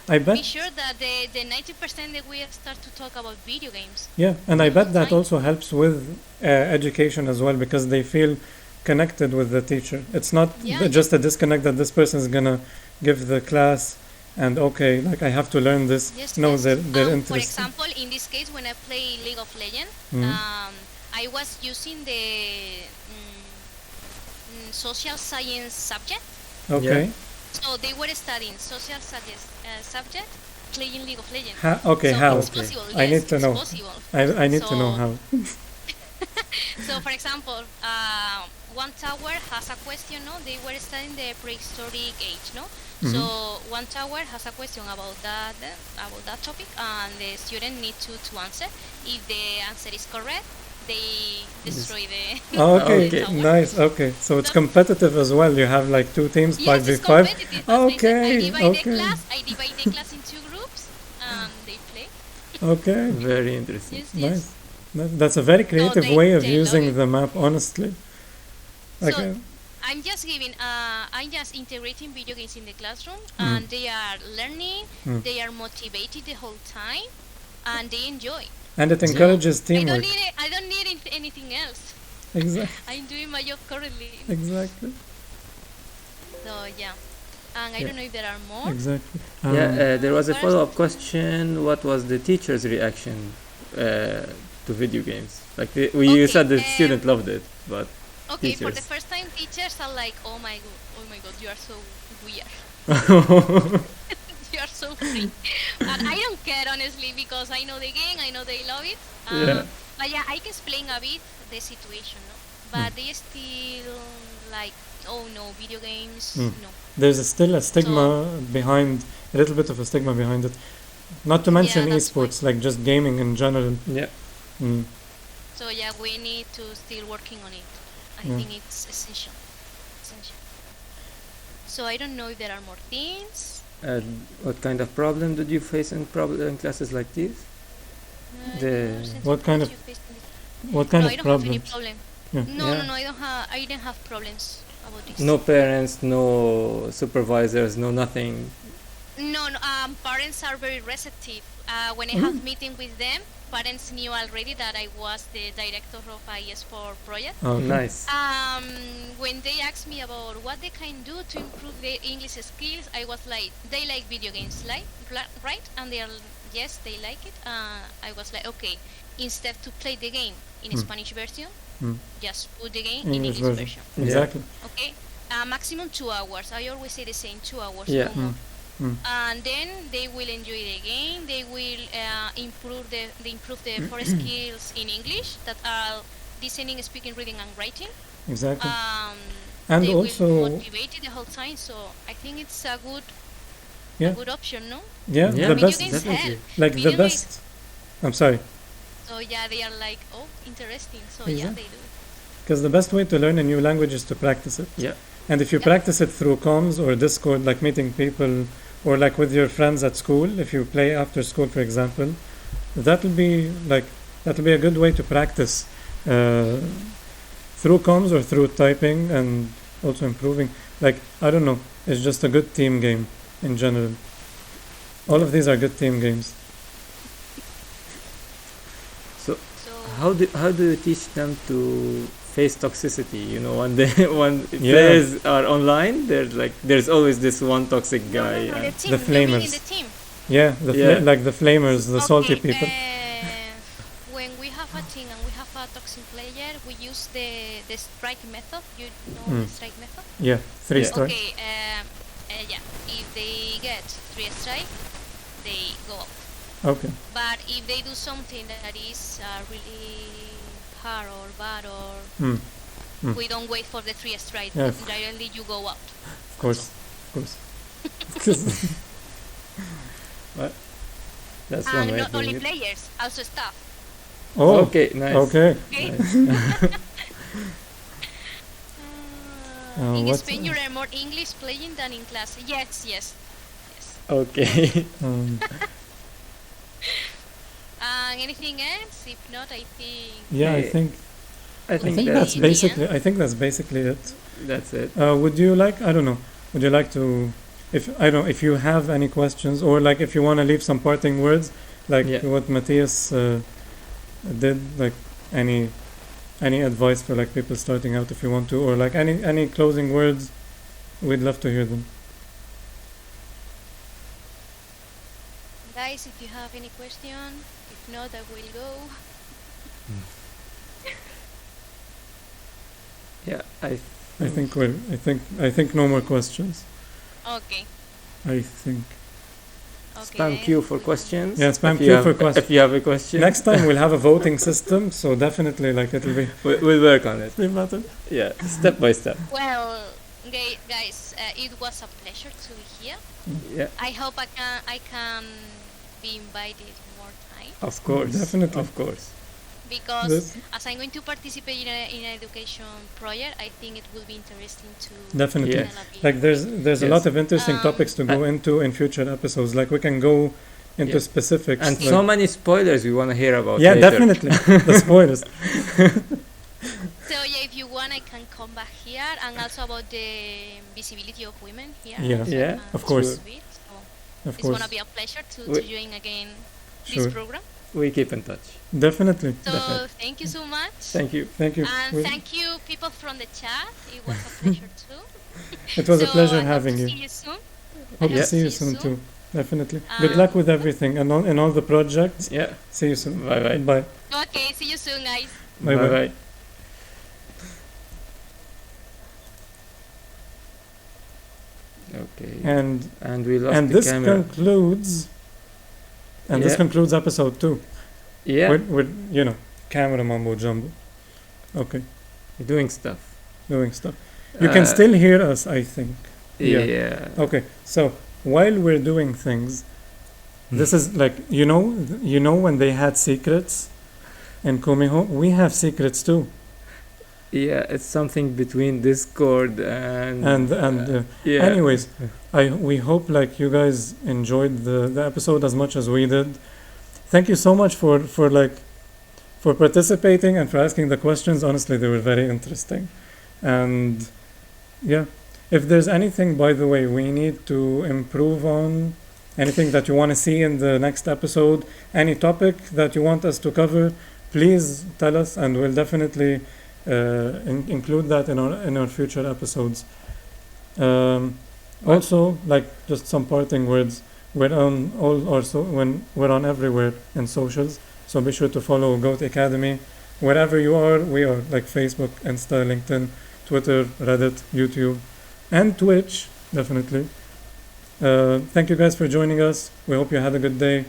[SPEAKER 1] I bet.
[SPEAKER 3] be sure that the 90% that we start to talk about video games.
[SPEAKER 1] Yeah, and I bet that
[SPEAKER 3] Fine.
[SPEAKER 1] also helps with education as well because they feel connected with the teacher. It's not
[SPEAKER 3] Yeah.
[SPEAKER 1] just a disconnect that this person is gonna give the class and okay, like I have to learn this.
[SPEAKER 3] Yes,
[SPEAKER 1] No,
[SPEAKER 3] yes.
[SPEAKER 1] they're
[SPEAKER 3] For
[SPEAKER 1] interested.
[SPEAKER 3] example, in this case, when I play League of Legends,
[SPEAKER 1] Mhm.
[SPEAKER 3] I was using the social science subject.
[SPEAKER 1] Okay.
[SPEAKER 3] So they were studying social science subject, playing League of Legends.
[SPEAKER 1] Okay,
[SPEAKER 3] So
[SPEAKER 1] how?
[SPEAKER 3] it's
[SPEAKER 2] Okay.
[SPEAKER 3] possible.
[SPEAKER 1] I
[SPEAKER 3] Yes,
[SPEAKER 1] need to
[SPEAKER 3] it's
[SPEAKER 1] know.
[SPEAKER 3] possible.
[SPEAKER 1] I need to know
[SPEAKER 3] So-
[SPEAKER 1] how.
[SPEAKER 3] So, for example, one tower has a question, no? They were studying the prehistoric age, no? So, one tower has a question about that topic, and the student needs to answer. If the answer is correct, they destroy the.
[SPEAKER 1] Okay,
[SPEAKER 3] the tower.
[SPEAKER 1] nice. Okay, so it's competitive as well. You have like two teams,
[SPEAKER 3] Yes,
[SPEAKER 1] 5v5.
[SPEAKER 3] it's competitive. As I said,
[SPEAKER 1] Okay,
[SPEAKER 3] I divide
[SPEAKER 1] okay.
[SPEAKER 3] I divide the class in two groups, and they play.
[SPEAKER 1] Okay,
[SPEAKER 2] Very interesting.
[SPEAKER 3] Yes, yes.
[SPEAKER 1] nice. That's a very creative
[SPEAKER 3] they-
[SPEAKER 1] way of
[SPEAKER 3] they love
[SPEAKER 1] using
[SPEAKER 3] it.
[SPEAKER 1] the map, honestly. Like,
[SPEAKER 3] So, I'm just integrating video games in the classroom,
[SPEAKER 1] Mm.
[SPEAKER 3] and they are learning.
[SPEAKER 1] Mm.
[SPEAKER 3] They are motivated the whole time, and they enjoy.
[SPEAKER 1] and it encourages teamwork.
[SPEAKER 3] I don't need anything else.
[SPEAKER 1] Exactly.
[SPEAKER 3] I'm doing my job currently.
[SPEAKER 1] Exactly.
[SPEAKER 3] So yeah, and I
[SPEAKER 1] Yeah.
[SPEAKER 3] don't know if there are more.
[SPEAKER 1] Exactly.
[SPEAKER 2] Yeah, there was a
[SPEAKER 3] First-
[SPEAKER 2] follow-up question. What was the teacher's reaction to video games? Like you
[SPEAKER 3] Okay,
[SPEAKER 2] said, the student loved it, but
[SPEAKER 3] Okay, for the
[SPEAKER 2] teachers.
[SPEAKER 3] first time, teachers are like, oh my god, you are so weird. You are so free. And I don't care honestly because I know the game, I know they love it.
[SPEAKER 2] Yeah.
[SPEAKER 3] But yeah, I can explain a bit the situation, no? But they still like, oh no, video games,
[SPEAKER 1] Mm.
[SPEAKER 3] no.
[SPEAKER 1] There's still a stigma behind, a little bit of a stigma behind it. Not to mention
[SPEAKER 3] that's
[SPEAKER 1] esports, like just gaming in general.
[SPEAKER 2] Yeah.
[SPEAKER 1] Mm.
[SPEAKER 3] So yeah, we need to still working on it. I
[SPEAKER 1] Yeah.
[SPEAKER 3] think it's essential. So I don't know if there are more things.
[SPEAKER 2] What kind of problem did you face in classes like these?
[SPEAKER 1] What kind of- What kind
[SPEAKER 3] No,
[SPEAKER 1] of
[SPEAKER 3] I don't have any
[SPEAKER 1] problems?
[SPEAKER 3] problem.
[SPEAKER 1] Yeah.
[SPEAKER 3] No,
[SPEAKER 2] Yeah.
[SPEAKER 3] no, no, I didn't have problems about this.
[SPEAKER 2] No parents, no supervisors, no nothing.
[SPEAKER 3] No, parents are very receptive. When I have meeting with them, parents knew already that I was the director of IS4 project.
[SPEAKER 1] Okay.
[SPEAKER 2] Nice.
[SPEAKER 3] When they asked me about what they can do to improve their English skills, I was like, they like video games, right? And they are, yes, they like it. I was like, okay, instead to play the game in Spanish version, just put the game in
[SPEAKER 1] English
[SPEAKER 3] English
[SPEAKER 1] version.
[SPEAKER 3] version.
[SPEAKER 1] Exactly.
[SPEAKER 3] Okay, maximum 2 hours. I always say the same, 2 hours.
[SPEAKER 2] Yeah.
[SPEAKER 3] No more.
[SPEAKER 1] Mm.
[SPEAKER 3] And then they will enjoy the game. They will improve the four skills in English that are listening, speaking, reading, and writing.
[SPEAKER 1] Exactly.
[SPEAKER 3] And they
[SPEAKER 1] also-
[SPEAKER 3] will motivate the whole time. So I think it's a
[SPEAKER 1] Yeah.
[SPEAKER 3] good option, no?
[SPEAKER 1] Yeah,
[SPEAKER 2] Yeah.
[SPEAKER 1] the
[SPEAKER 3] Video
[SPEAKER 1] best,
[SPEAKER 3] games
[SPEAKER 2] definitely.
[SPEAKER 3] help.
[SPEAKER 1] like the
[SPEAKER 3] Video
[SPEAKER 1] best. I'm sorry.
[SPEAKER 3] So yeah, they are like, oh, interesting. So
[SPEAKER 1] Exactly.
[SPEAKER 3] yeah, they do.
[SPEAKER 1] Because the best way to learn a new language is to practice it.
[SPEAKER 2] Yeah.
[SPEAKER 1] And if you
[SPEAKER 3] Yeah.
[SPEAKER 1] practice it through comms or Discord, like meeting people, or like with your friends at school, if you play after school, for example, that'll be a good way to practice through comms or through typing and also improving. Like, I don't know, it's just a good team game in general. All of these are good team games.
[SPEAKER 2] So
[SPEAKER 3] So
[SPEAKER 2] how do you teach them to face toxicity? You know, when when
[SPEAKER 1] Yeah.
[SPEAKER 2] players are online, there's always this one toxic guy.
[SPEAKER 3] no, the
[SPEAKER 2] and-
[SPEAKER 3] team.
[SPEAKER 1] The
[SPEAKER 3] You mean in
[SPEAKER 1] flamers.
[SPEAKER 3] the team.
[SPEAKER 1] Yeah,
[SPEAKER 2] Yeah.
[SPEAKER 1] like the flamers, the salty
[SPEAKER 3] Okay,
[SPEAKER 1] people.
[SPEAKER 3] When we have a team and we have a a toxic player, we use the strike method. You know the strike method?
[SPEAKER 1] Yeah, 3
[SPEAKER 2] Yeah.
[SPEAKER 1] strikes.
[SPEAKER 3] Okay, yeah. If they get 3 strikes, they go out.
[SPEAKER 1] Okay.
[SPEAKER 3] But if they do something that is really hard or bad, or we don't wait for the 3 strikes,
[SPEAKER 1] Yeah.
[SPEAKER 3] directly you go out.
[SPEAKER 1] Of course.
[SPEAKER 2] What? That's one
[SPEAKER 3] And
[SPEAKER 2] way
[SPEAKER 3] not
[SPEAKER 2] of doing
[SPEAKER 3] only
[SPEAKER 2] it.
[SPEAKER 3] players, also staff.
[SPEAKER 1] Oh,
[SPEAKER 2] Okay, nice.
[SPEAKER 1] okay.
[SPEAKER 3] Okay.
[SPEAKER 2] Nice.
[SPEAKER 3] In
[SPEAKER 1] what-
[SPEAKER 3] Spain, you learn more English playing than in class. Yes.
[SPEAKER 2] Okay.
[SPEAKER 3] Anything else? If not, I think.
[SPEAKER 1] Yeah, I
[SPEAKER 2] Hey,
[SPEAKER 1] think
[SPEAKER 2] I think
[SPEAKER 1] that's
[SPEAKER 3] Yeah.
[SPEAKER 1] basically. I think that's basically it.
[SPEAKER 2] that's it.
[SPEAKER 1] Would you like? I don't know. Would you like to? If you have any questions, or like if you want to leave some parting words, like
[SPEAKER 2] Yeah.
[SPEAKER 1] what Matthias did, like any advice for like people starting out, if you want to, or like any closing words, we'd love to hear them.
[SPEAKER 3] Guys, if you have any question, if not, I will go.
[SPEAKER 2] Yeah,
[SPEAKER 1] I think no more questions.
[SPEAKER 3] Okay.
[SPEAKER 1] I think.
[SPEAKER 2] spam queue for questions.
[SPEAKER 1] Yeah, spam
[SPEAKER 2] If you
[SPEAKER 1] queue
[SPEAKER 2] have-
[SPEAKER 1] for questions.
[SPEAKER 2] If you have a question,
[SPEAKER 1] Next time we'll have a voting system, so definitely like it'll be
[SPEAKER 2] we'll work on it.
[SPEAKER 1] better.
[SPEAKER 2] Yeah, step by step.
[SPEAKER 3] Well, guys, it was a pleasure to be here.
[SPEAKER 2] Yeah,
[SPEAKER 3] I hope I can be invited more time,
[SPEAKER 2] of course.
[SPEAKER 1] Definitely.
[SPEAKER 2] Of course.
[SPEAKER 3] because
[SPEAKER 1] This-
[SPEAKER 3] as I'm going to participate in an education project, I think it will be interesting to
[SPEAKER 1] Definitely.
[SPEAKER 2] Yeah.
[SPEAKER 3] develop it.
[SPEAKER 1] Like there's a
[SPEAKER 2] Yes.
[SPEAKER 1] lot of interesting
[SPEAKER 3] Um,
[SPEAKER 1] topics to go into in future episodes. Like we can go into
[SPEAKER 2] Yeah.
[SPEAKER 1] specifics.
[SPEAKER 2] And
[SPEAKER 1] like-
[SPEAKER 2] so many spoilers we want to hear about.
[SPEAKER 1] yeah,
[SPEAKER 2] later.
[SPEAKER 1] definitely the spoilers.
[SPEAKER 3] So yeah, if you want, I can come back here, and also about the visibility of women here.
[SPEAKER 1] Yeah.
[SPEAKER 3] also I
[SPEAKER 2] Yeah,
[SPEAKER 3] can
[SPEAKER 1] of course.
[SPEAKER 3] speak to it. So
[SPEAKER 1] Of
[SPEAKER 3] it's
[SPEAKER 1] course,
[SPEAKER 3] gonna be a pleasure to
[SPEAKER 2] We-
[SPEAKER 3] join again
[SPEAKER 1] Sure.
[SPEAKER 3] this program.
[SPEAKER 2] We keep in touch.
[SPEAKER 1] definitely.
[SPEAKER 3] So
[SPEAKER 2] Definitely.
[SPEAKER 3] thank you so much.
[SPEAKER 2] Thank you.
[SPEAKER 1] Thank you.
[SPEAKER 3] And
[SPEAKER 1] We-
[SPEAKER 3] thank you, people from the chat. It was a pleasure too.
[SPEAKER 1] It was a
[SPEAKER 3] So
[SPEAKER 1] pleasure
[SPEAKER 3] I hope
[SPEAKER 1] having
[SPEAKER 3] to
[SPEAKER 1] you.
[SPEAKER 3] See you soon.
[SPEAKER 1] Hope
[SPEAKER 3] I
[SPEAKER 1] to
[SPEAKER 3] hope
[SPEAKER 1] see you soon too. Definitely. Good
[SPEAKER 3] Um,
[SPEAKER 1] luck with everything and in all the projects.
[SPEAKER 2] Yeah.
[SPEAKER 1] See you soon.
[SPEAKER 2] Bye bye.
[SPEAKER 1] Bye.
[SPEAKER 3] Okay, see you soon, guys.
[SPEAKER 1] Bye bye.
[SPEAKER 2] bye. Okay. And we lost
[SPEAKER 1] And
[SPEAKER 2] the
[SPEAKER 1] this
[SPEAKER 2] camera.
[SPEAKER 1] concludes. And this
[SPEAKER 2] Yeah.
[SPEAKER 1] concludes episode 2.
[SPEAKER 2] Yeah.
[SPEAKER 1] With camera mumbo jumbo. Okay,
[SPEAKER 2] Doing stuff.
[SPEAKER 1] doing stuff. You can
[SPEAKER 2] Uh,
[SPEAKER 1] still hear us, I think.
[SPEAKER 2] Yeah.
[SPEAKER 1] yeah. Okay, so while we're doing things, this is like you know when they had secrets in Kumiho, we have secrets too.
[SPEAKER 2] Yeah, it's something between Discord and yeah.
[SPEAKER 1] Anyways, we hope like you guys enjoyed the episode as much as we did. Thank you so much for participating and for asking the questions. Honestly, they were very interesting. And yeah, if there's anything, by the way, we need to improve on, anything that you want to see in the next episode, any topic that you want us to cover, please tell us, and we'll definitely include that in our future episodes. Also, like just some parting words. We're on we're on everywhere in socials, so be sure to follow Goat Academy wherever you are. We are like Facebook, Insta, LinkedIn, Twitter, Reddit, YouTube, and Twitch. Definitely. Thank you guys for joining us. We hope you had a good day.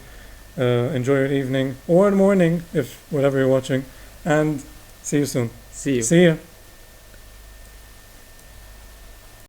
[SPEAKER 1] Enjoy your evening or morning, if whatever you're watching, and see you soon.
[SPEAKER 2] See you.
[SPEAKER 1] See ya.